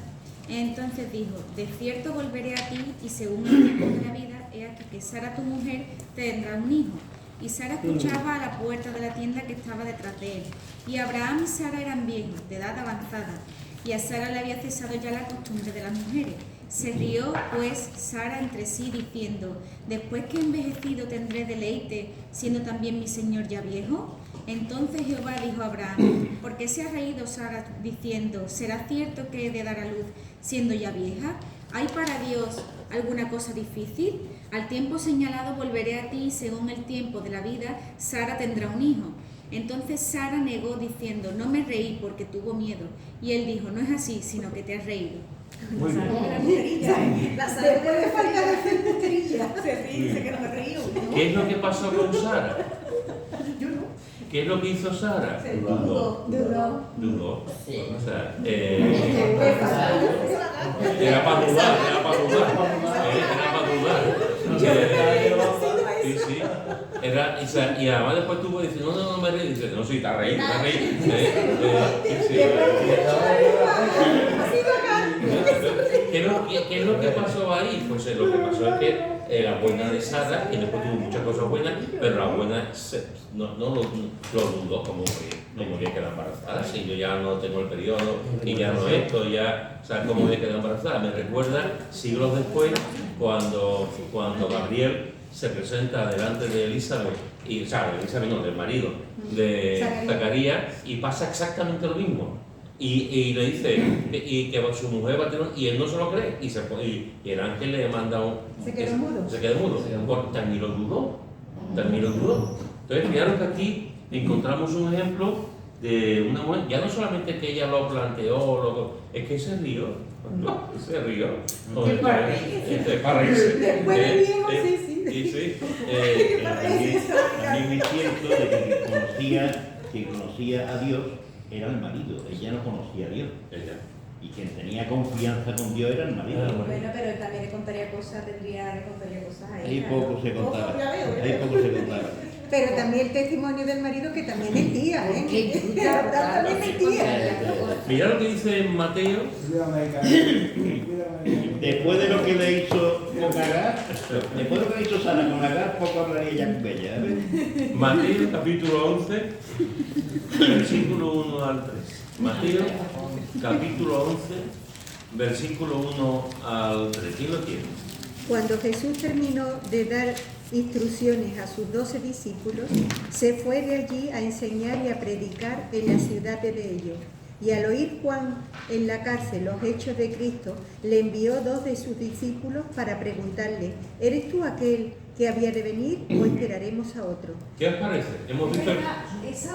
Entonces dijo, de cierto volveré a ti y según el tiempo de la vida, he aquí que Sara tu mujer tendrá un hijo. Y Sara escuchaba a la puerta de la tienda que estaba detrás de él. Y Abraham y Sara eran viejos, de edad avanzada, y a Sara le había cesado ya la costumbre de las mujeres. Se rió pues Sara entre sí diciendo, después que he envejecido tendré deleite, siendo también mi señor ya viejo. Entonces Jehová dijo a Abraham, ¿por qué se ha reído Sara diciendo, ¿será cierto que he de dar a luz siendo ya vieja? ¿Hay para Dios alguna cosa difícil? Al tiempo señalado volveré a ti y según el tiempo de la vida, Sara tendrá un hijo. Entonces Sara negó diciendo, no me reí porque tuvo miedo. Y él dijo, no es así, sino que te has reído. Muy bien. Después de falta de hacer putería. Se ríe, dice que no me reí. ¿Qué es lo que pasó con Sara? Yo no. ¿Qué es lo que hizo Sara? Se dudó. Dudó. Sí. O sea, Después era para dudar, era para dudar. Era para dudar. Sí, sí. Era, y además después tuvo diciendo, no me reí. Dice, no, sí, te has reído, te has reído. ¿Qué es lo que pasó ahí? Pues lo que pasó es que la buena de Sara, que después tuvo muchas cosas buenas, pero la buena no lo dudó, como que voy a quedar embarazada, si yo ya no tengo el periodo y ya no esto, ya, o sea, ¿cómo voy a quedar embarazada? Me recuerda siglos después cuando Gabriel se presenta delante de Elizabeth, y, o sea, Elizabeth no, del marido de Zacarías, y pasa exactamente lo mismo. Y le dice y que su mujer va a tener, y él no se lo cree, y el ángel le manda Se quedó mudo. Se quedó mudo, porque también lo dudó. Entonces, fijaros que aquí encontramos un ejemplo de una mujer, ya no solamente que ella lo planteó, es que se rió. Se rió. Para reírse. Después de viejo, sí. También es cierto de que conocía a Dios era el marido, ella no conocía a Dios. Y quien tenía confianza con Dios era el marido. Bueno, pero él también le contaría cosas a ella. Ahí poco se contaba. Ya veo, Ahí poco se contaba. Pero también el testimonio del marido que también mentía, ¿eh? Que también mentía. Mirad lo que dice en Mateo. Después de lo que le hizo con Agar, después de lo que le hizo Sara con Agar, poco hablaría ya con ella. Mateo capítulo 11, versículo 1 al 3. Mateo capítulo 11, versículo 1 al 3. ¿Quién lo tiene? Cuando Jesús terminó de dar instrucciones a sus 12 discípulos, se fue de allí a enseñar y a predicar en la ciudad de ellos. Y al oír Juan en la cárcel los hechos de Cristo, le envió 2 de sus discípulos para preguntarle, ¿eres tú aquel que había de venir o esperaremos a otro? ¿Qué os parece? Hemos visto... Esto es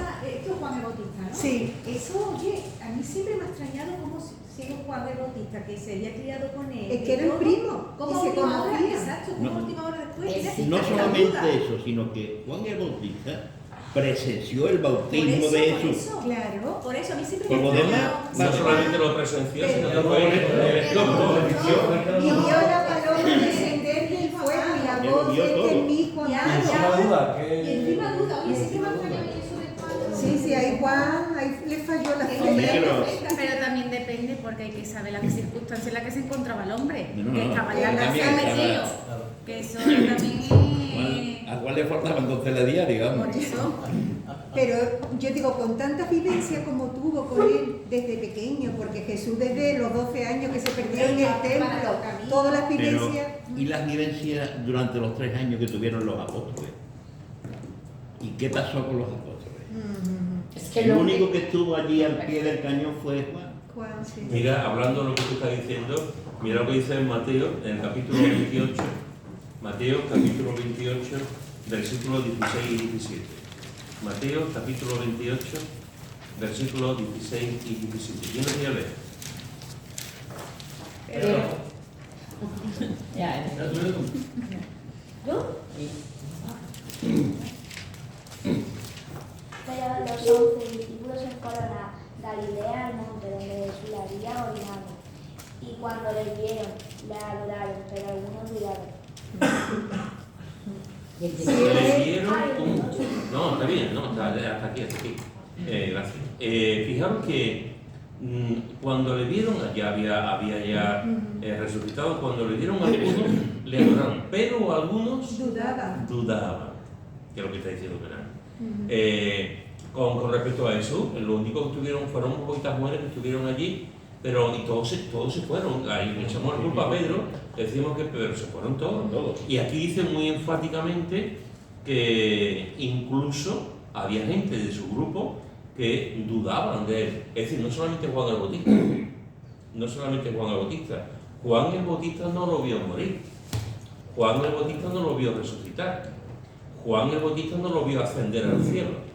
Juan el Bautista, ¿no? Sí. Eso, oye, a mí siempre me ha extrañado cómo sigue Juan el Bautista, que se había criado con él. Es que era el primo, Como y se última hora, conocían. exacto, como No. última hora después. No solamente eso, sino que Juan el Bautista presenció el bautismo de Jesús. Claro. Por eso a mí siempre Por me lo ha demás, extrañado. No solamente lo presenció, sino que fue Y vio la paloma descender del fuego y la Él voz vio de todo. este mi Juan. Ya, Encima duda, Y encima duda, oye, sí que me ha extrañado eso del padre. Sí, ahí Juan, ahí le falló la Hombre, fe. Pero también depende porque hay que saber las circunstancias en las que se encontraba el hombre. No, que estaba en la también cárcel estaba- metido. Que eso también ¿A cuál le faltaban entonces la día, digamos? por eso. Pero yo digo, con tanta vivencia como tuvo con él desde pequeño, porque Jesús desde los 12 años que se perdió en el templo, todas las Pero, vivencias. ¿y las vivencias durante los 3 años que tuvieron los apóstoles? ¿Y qué pasó con los apóstoles? Es que El lo único que estuvo allí al pie del cañón fue Juan. Juan, sí. Mira, hablando de lo que tú estás diciendo, mira lo que dice en Mateo, en el capítulo 28. Mateo, capítulo 28, versículos 16 y 17. Mateo, capítulo 28, versículos 16 y 17. ¿Quién lo quiere leer? ¿Yo? Pero los 11 discípulos se fueron a Galilea, al monte donde Jesús le había ordenado. Y cuando le vieron, le adoraron, pero algunos dudaron. Le dieron No, está bien, no, hasta aquí. Gracias. Fijaros que cuando le vieron, ya había resucitado, cuando le dieron a algunos, le adoraron, pero algunos dudaban, que es lo que está diciendo Fernando. Con respecto a eso, lo único que estuvieron fueron un poquitas mujeres que estuvieron allí, pero y todos se fueron. Ahí le echamos la culpa a Pedro, decimos que pero se fueron todos. Y aquí dice muy enfáticamente que incluso había gente de su grupo que dudaban de él. Es decir, no solamente Juan el Bautista, Juan el Bautista no lo vio morir, Juan el Bautista no lo vio resucitar, Juan el Bautista no lo vio ascender al cielo.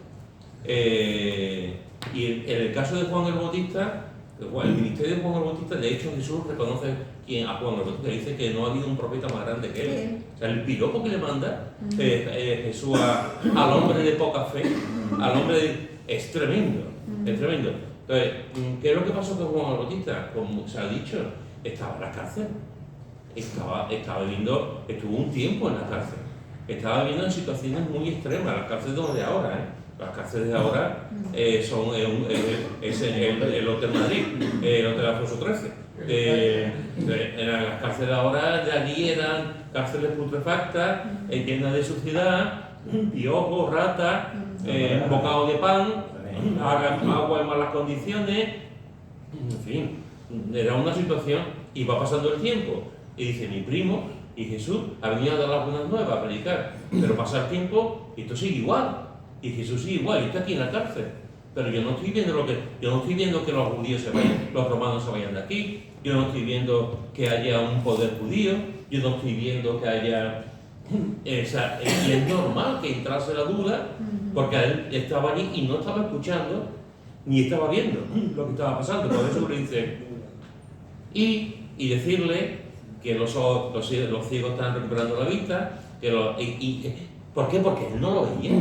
Y en el caso de Juan el Bautista, el ministerio de Juan el Bautista, de hecho Jesús reconoce a Juan el Bautista, dice que no ha habido un profeta más grande que él. O sea, el piropo que le manda Jesús al hombre de poca fe, es tremendo, es tremendo. Entonces, ¿qué es lo que pasó con Juan el Bautista? Como se ha dicho, estaba en la cárcel, estaba viviendo, estuvo un tiempo en la cárcel, estaba viviendo en situaciones muy extremas, las cárceles de ahora, Las cárceles de ahora son el Hotel Madrid, el Hotel Alfonso XIII. En las cárceles de ahora, de allí eran cárceles putrefactas, llenas de suciedad, piojos, ratas, bocado de pan, agua en malas condiciones, en fin, era una situación. Y va pasando el tiempo, y dice mi primo y Jesús ha venido a dar las buenas nuevas, a predicar, pero pasa el tiempo y esto sigue igual. Y Jesús sigue igual, y está aquí en la cárcel. Pero yo no estoy viendo que los judíos se vayan, los romanos se vayan de aquí, yo no estoy viendo que haya un poder judío, yo no estoy viendo que haya y es normal que entrase la duda, porque él estaba allí y no estaba escuchando, ni estaba viendo lo que estaba pasando. Por eso le dice, y decirle que los ciegos están recuperando la vista, ¿por qué? Porque él no lo veía.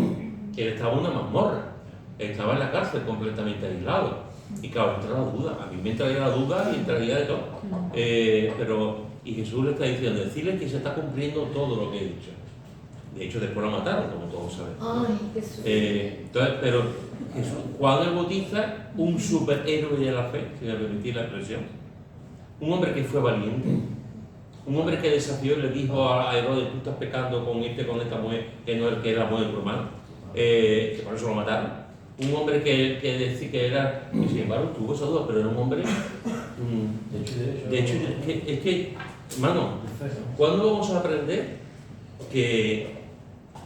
Él estaba en una mazmorra, estaba en la cárcel completamente aislado. Y claro, entra la duda, a mí me entraría la duda y entraría de todo. Y Jesús le está diciendo, decirle que se está cumpliendo todo lo que he dicho. De hecho, después lo mataron, como todos sabemos. Ay, Jesús. Pero Jesús, Juan el Bautista, un superhéroe de la fe, si me permitís la expresión, un hombre que fue valiente, un hombre que desafió y le dijo a Herodes, tú estás pecando con esta mujer, que era la mujer de tu hermano, que por eso lo mataron. Un hombre que decía que era, y sin embargo tuvo esa duda, pero era un hombre. De hecho, es que, hermano, ¿cuándo vamos a aprender que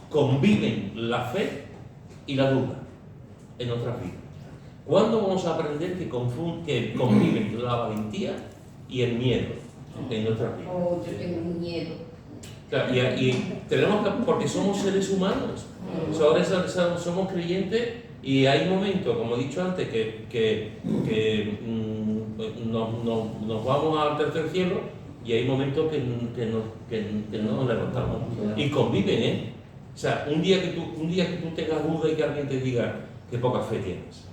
conviven la fe y la duda en nuestras vidas? ¿Cuándo vamos a aprender que conviven la valentía y el miedo en nuestras vidas? Oh, yo tengo miedo. Y tenemos que, porque somos seres humanos, somos creyentes, y hay momentos, como he dicho antes, que nos vamos al tercer cielo, y hay momentos que no nos levantamos. Y conviven, O sea, un día que tú tengas duda y que alguien te diga que poca fe tienes,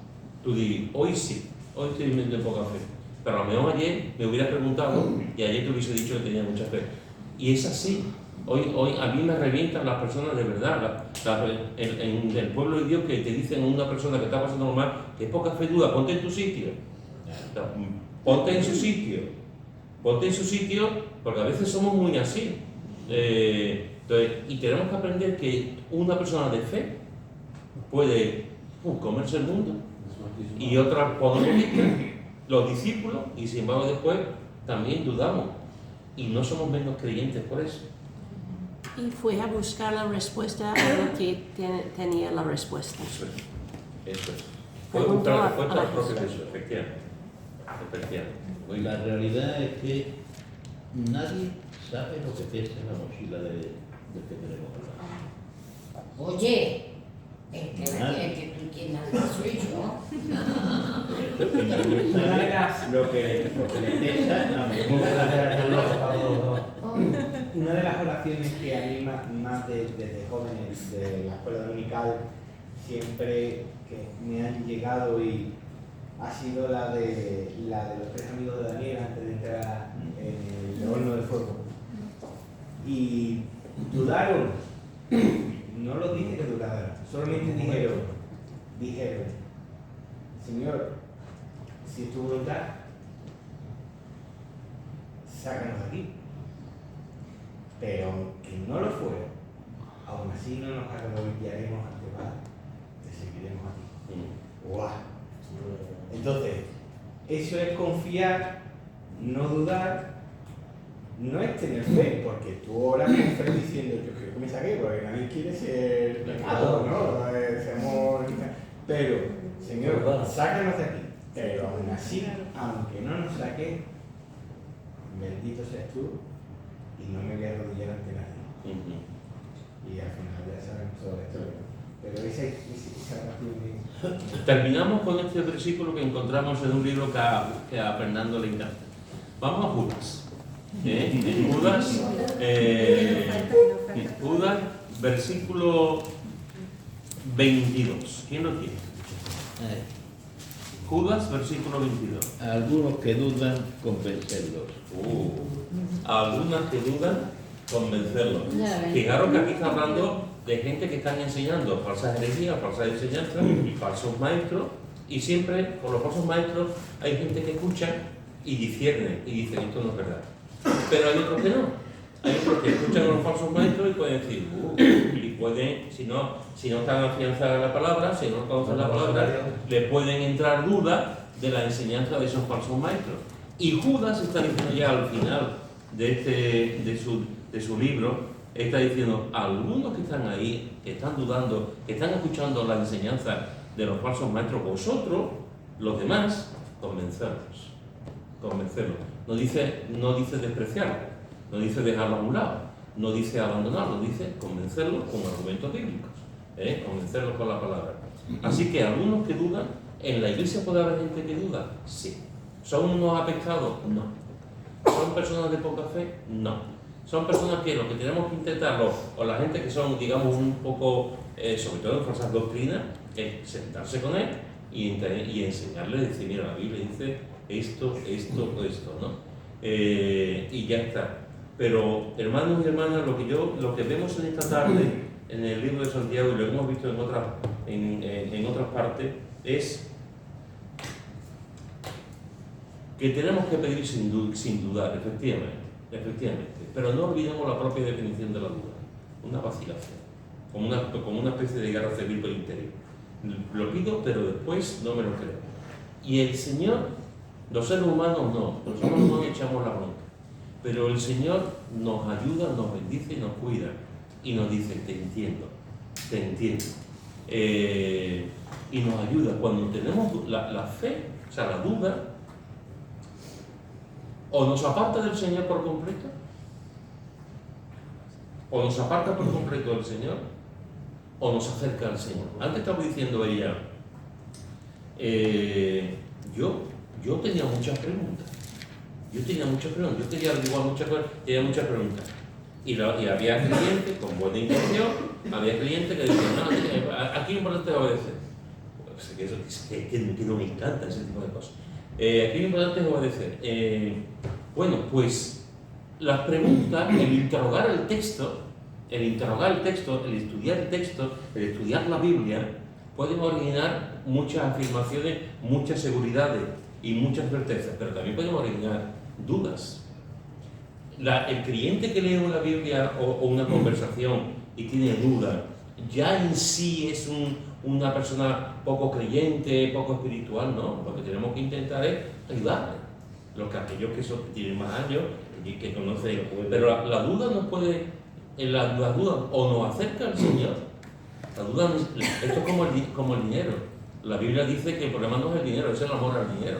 tú dices, hoy sí, hoy estoy viviendo en poca fe. Pero a lo mejor ayer me hubieras preguntado y ayer te hubiese dicho que tenía mucha fe. Y es así. Hoy a mí me revientan las personas de verdad, en el pueblo de Dios, que te dicen a una persona que está pasando mal que es poca fe, duda, ponte en tu sitio. Ponte en su sitio. Ponte en su sitio, porque a veces somos muy así. Y tenemos que aprender que una persona de fe puede comerse el mundo y otra cuando los discípulos, y sin embargo después también dudamos y no somos menos creyentes por eso. Y fue a buscar la respuesta a lo que tenía la respuesta. Eso es. Fue a buscar la respuesta al propio Jesús, efectivamente. La realidad es que nadie sabe lo que pesa la mochila del que tenemos al lado. Oye, es que tú tienes soy yo. Nadie sabe lo que le pesa a mi Una de oraciones que a mí más desde jóvenes de la escuela dominical siempre que me han llegado y ha sido la de los 3 amigos de Daniel antes de entrar en el horno del fuego. Y dudaron, no lo dije que dudaran, solamente dijeron, Señor, si es tu voluntad, sácanos de aquí. Pero aunque no lo fuera, aún así no nos arrodillaremos ante Padre, te seguiremos a ti. ¡Guau! Entonces, eso es confiar, no dudar, no es tener fe, porque tú oras con fe diciendo, yo creo que me saqué, porque nadie quiere ser pecado, ¿no? Pero, Señor, sácanos de aquí. Pero aún así, aunque no nos saque, bendito seas tú, y no me voy a arrodillar ante nadie. Y al final ya sabemos toda la historia. Pero esa parte Terminamos con este versículo que encontramos en un libro que a Fernando le encanta. Vamos a Judas. En Judas, versículo 22. ¿Quién lo tiene? Judas, versículo 22. Algunos que dudan, convencerlos. Algunas que dudan, convencerlos. Fijaros que aquí está hablando de gente que están enseñando falsas herejías, falsas enseñanzas, falsos maestros, y siempre con los falsos maestros hay gente que escucha y discierne y dicen esto no es verdad. Pero hay otros que no. Hay otros que escuchan a los falsos maestros y pueden decir, y pueden, si no están afianzadas a la palabra, si no conocen la palabra, le pueden entrar dudas de la enseñanza de esos falsos maestros. Y Judas está diciendo ya al final de su libro, está diciendo, algunos que están ahí, que están dudando, que están escuchando la enseñanza de los falsos maestros, vosotros, los demás, convencerlos. No dice despreciarlos, no dice dejarlo a un lado, no dice abandonarlo, dice convencerlos con argumentos bíblicos, convencerlos con la palabra. Así que algunos que dudan, ¿en la iglesia puede haber gente que duda? Sí. ¿Son unos apestados? No. ¿Son personas de poca fe? No. Son personas que lo que tenemos que intentar, o la gente que son, digamos, un poco, sobre todo en falsas doctrinas, es sentarse con él y enseñarle, decir, mira, la Biblia dice esto, ¿no? Y ya está. Pero, hermanos y hermanas, lo que vemos en esta tarde, en el libro de Santiago, y lo hemos visto en otras partes, es que tenemos que pedir sin dudar, efectivamente, pero no olvidemos la propia definición de la duda, una vacilación, como una especie de guerra civil por el interior. Lo pido, pero después no me lo creo. Y el Señor, los seres humanos no, nosotros no echamos la bronca, pero el Señor nos ayuda, nos bendice y nos cuida, y nos dice, te entiendo, y nos ayuda. Cuando tenemos la fe, o sea, la duda, o nos aparta del Señor por completo, o nos aparta por completo del Señor, o nos acerca al Señor. Antes estaba diciendo ella, yo tenía muchas preguntas, yo quería averiguar muchas cosas, tenía muchas preguntas. Y había creyentes con buena intención, había creyentes que decían, no, aquí lo importante es obedecer. Pues que no me encanta ese tipo de cosas. Aquí lo importante es obedecer. Bueno, pues las preguntas, el interrogar el texto, el estudiar el texto, el estudiar la Biblia, pueden originar muchas afirmaciones, muchas seguridades y muchas certezas, pero también pueden originar dudas. El creyente que lee una Biblia o una conversación y tiene dudas, ya en sí es una persona poco creyente, poco espiritual, no. Lo que tenemos que intentar es ayudarle. Aquellos que tienen más años y que conocen, pero la duda nos puede, la duda o nos acerca al Señor. La duda, esto es como el dinero. La Biblia dice que el problema no es el dinero, es el amor al dinero.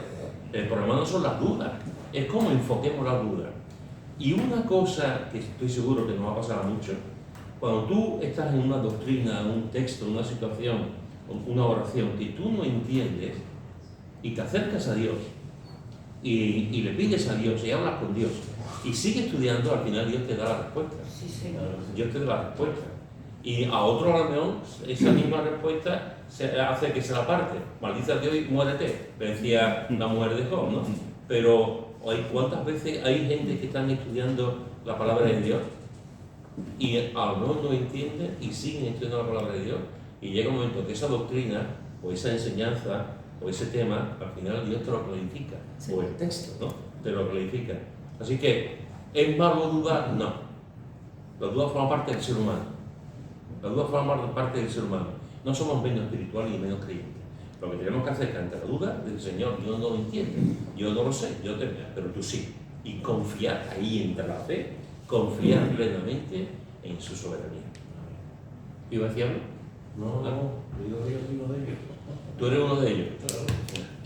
El problema no son las dudas, es cómo enfoquemos las dudas. Y una cosa que estoy seguro que nos va a pasar a muchos, cuando tú estás en una doctrina, un texto, una situación, una oración que tú no entiendes y te acercas a Dios y le pides a Dios y hablas con Dios y sigue estudiando, al final Dios te da la respuesta. Sí, señor. Dios te da la respuesta. Y a otro a lo mejor esa misma respuesta se hace que se la parte. Maldice a Dios y muérete, le decía la mujer de Job, ¿no? Pero ¿cuántas veces hay gente que están estudiando la palabra de Dios y a lo mejor no entienden y siguen estudiando la palabra de Dios? Y llega un momento que esa doctrina o esa enseñanza o ese tema, al final Dios te lo clarifica, o el texto, ¿no? Te lo clarifica. Así que, ¿es malo dudar? No. La duda forma parte del ser humano. La duda forma parte del ser humano. No somos menos espirituales ni menos creyentes. Lo que tenemos que hacer es que ante la duda del Señor, yo no lo entiendo, yo no lo sé, pero tú sí. Y confiar, ahí entra la fe, confiar plenamente en su soberanía. ¿Iba a decir algo? No, yo soy uno de ellos. Tú eres uno de ellos.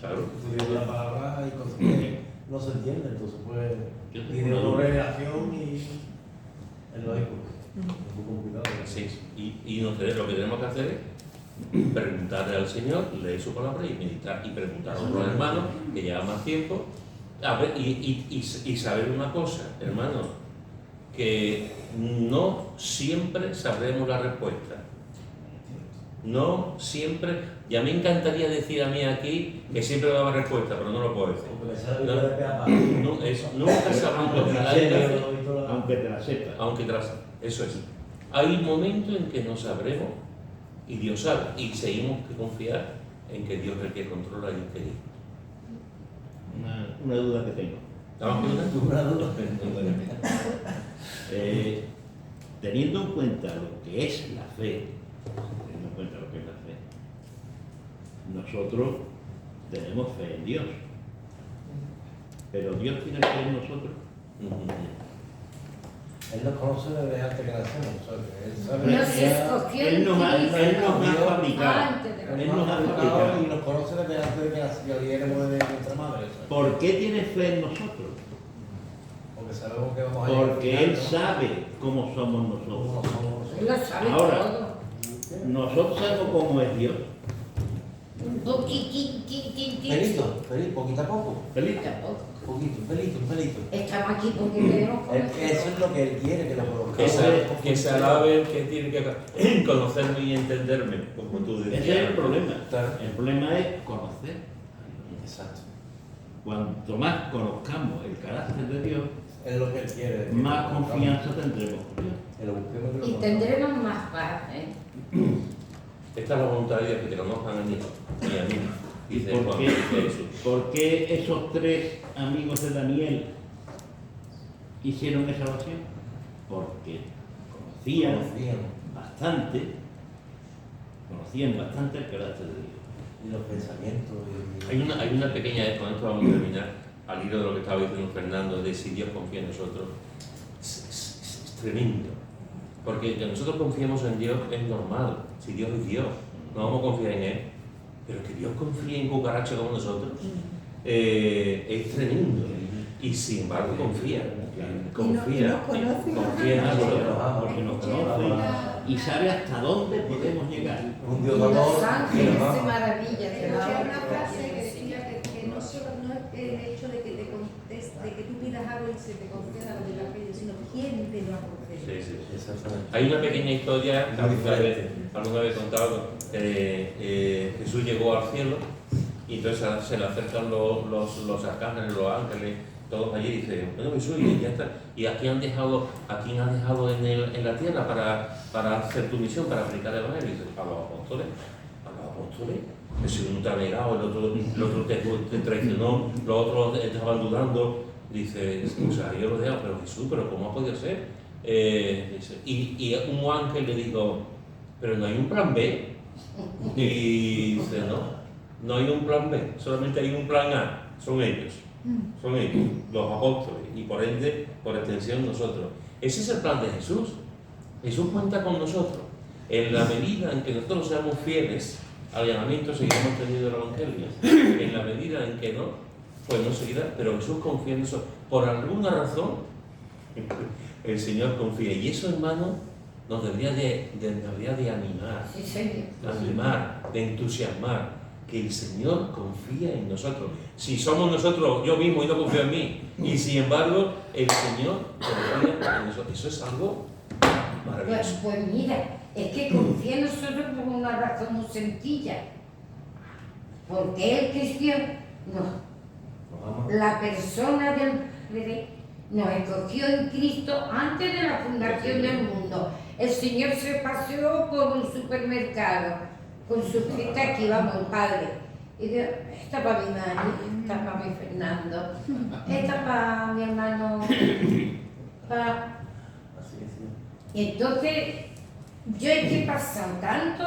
Claro. Estudio la palabra y cosas que no se entienden, entonces pues y de una revelación y es lógico. Es muy complicado. Sí. Y lo que tenemos que hacer es preguntarle al Señor, leer su palabra y meditar y preguntar a otros hermanos que llevan más tiempo. A ver, y saber una cosa, hermano, que no siempre sabremos la respuesta. No siempre, ya me encantaría decir a mí aquí que siempre va a haber respuesta, pero no lo puedo decir. Nunca sabremos aunque te la sepas. Aunque te la sepas, eso es. Hay momentos en que no sabremos y Dios sabe, y seguimos que confiar en que Dios es el que controla y el que dirige. Una duda que tengo. Una duda. Teniendo en cuenta lo que es la fe, nosotros tenemos fe en Dios, pero Dios tiene fe en nosotros. Él nos conoce desde antes que nacemos, Él nos ha fabricado. Él nos ha fabricado y nos conoce desde antes de que nacíamos de nuestra madre. ¿Por qué tiene fe en nosotros? Porque sabemos que vamos a Porque Él sabe cómo somos nosotros. Él lo sabe Ahora, todo. nosotros sabemos cómo es Dios. Un poquitín, Pelito, poquito a poco. Pelito. Pelito. Estamos aquí porque queremos conocer. Eso es lo que Él quiere, que lo conozcamos. Que se alabe el que tiene que conocerme y entenderme, como tú decías. Ese es el problema. El problema es conocer. Exacto. Cuanto más conozcamos el carácter de Dios, Es lo que Él quiere. más confianza tendremos con Dios. Que lo busquemos, que lo Y conozcamos. tendremos más paz, ¿eh? Esta es la voluntad de Dios, que te conozcan a mí y a mí. Dice ¿Por Juan, qué? dice Jesús. ¿Por qué esos tres amigos de Daniel hicieron esa oración? Porque conocían bastante el carácter de Dios. Y los pensamientos. Hay una pequeña, con esto vamos a terminar, al hilo de lo que estaba diciendo Fernando, de si Dios confía en nosotros. Es tremendo. Porque que nosotros confiemos en Dios es normal. Si Dios es Dios, no vamos a confiar en Él. Pero que Dios confíe en cucarachas como nosotros es tremendo. Y sin embargo confía en nosotros. Porque nos conoce y sabe hasta dónde podemos llegar. Un Y Dios de amor. los ángeles se maravillan de Pero la había obra una que frase hace que el decía Señor. que no solo no es el hecho de que te conteste, de que tú pidas algo y se te conceda lo de la fe, sino quién te lo ha concedido. Sí. Exactamente. Hay una pequeña historia que alguna vez contado. Jesús llegó al cielo y entonces se le acercan los arcángeles, los ángeles, todos allí y dicen, bueno Jesús, y ya está. ¿Y a quién has dejado en la tierra para hacer tu misión, para aplicar el evangelio? Y dice, a los apóstoles. Jesús no te ha negado, el otro te traicionó, los otros estaban dudando. Dice, o sea, yo lo dejo, pero Jesús, ¿pero cómo ha podido ser? Dice, y un ángel le dijo, pero no hay un plan B. Y dice, no hay un plan B, solamente hay un plan A, son ellos, los apóstoles, y por ende, por extensión, nosotros. Ese es el plan de Jesús. Jesús cuenta con nosotros. En la medida en que nosotros seamos fieles al llamamiento, seguiremos teniendo el evangelio. En la medida en que no, pues no seguirá, pero Jesús confía en eso. Por alguna razón, el Señor confía. Y eso, hermano, nos debería de animar, Sí, señor. de entusiasmar. que el Señor confía en nosotros. Si somos nosotros, yo mismo, y no confío en mí, y sin embargo, el Señor confía en nosotros. Eso es algo maravilloso. Pues mira, es que confía en nosotros por una razón muy sencilla. Porque el cristiano, no, la persona del Padre nos escogió en Cristo antes de la fundación del mundo. El Señor se paseó por un supermercado con sus fiestas, aquí vamos el Padre. Y dijo, esta para mi Mari, esta para mi Fernando, esta para mi hermano, para... Y entonces, yo he que pasado tanto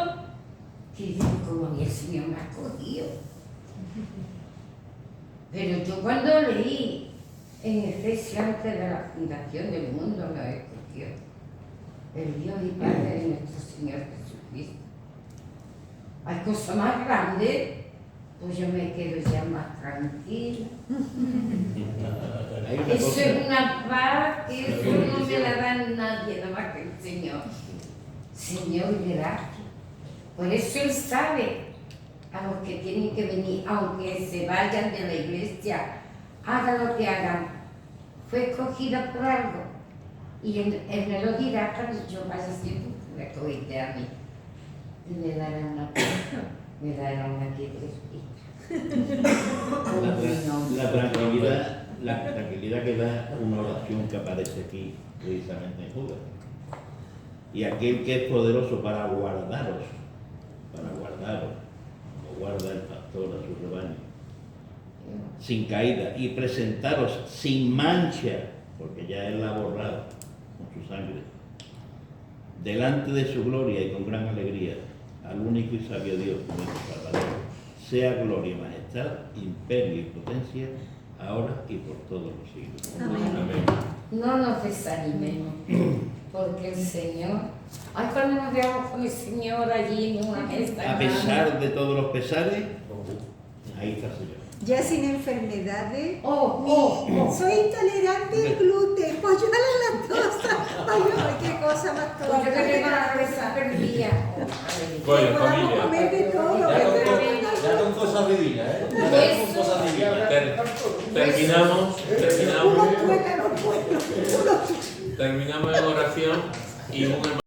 que digo, como a mí el Señor me ha escogido. Pero yo cuando leí en Efesios antes de la fundación del mundo me escogió el Dios y Padre de nuestro Señor Jesucristo. Hay cosas más grandes, pues yo me quedo ya más tranquila. Eso es una paz que eso no me la da nadie, nada más que el Señor. Señor, gracias. Por eso Él sabe a los que tienen que venir, aunque se vayan de la iglesia, hagan lo que hagan. Fue escogida por algo. Y él me lo dirá cuando yo vaya siempre, me escogiste a mí. Y me dará una cosa, me dará una piedrecita. La tranquilidad que da una oración que aparece aquí, precisamente en Judas. Y aquel que es poderoso para guardaros, como guarda el pastor a su rebaño, sin caída, y presentaros sin mancha, porque ya Él la ha borrado con su sangre, delante de su gloria y con gran alegría, al único y sabio Dios, nuestro Salvador, sea gloria y majestad, imperio y potencia, ahora y por todos los siglos. Amén. No nos desanimemos, porque el Señor, ay, cuando nos veamos con el Señor allí en una mesa, A pesar de todos los pesares, ahí está el Señor. Ya sin enfermedades, soy intolerante al gluten, pues yo a la lactosa. Ay, qué cosa más pues yo tonta. que tengo la cabeza perdida. Bueno, Podamos familia, comer de todo. Ya con cosas divinas, ¿eh? Ya con cosas divinas. terminamos en oración y un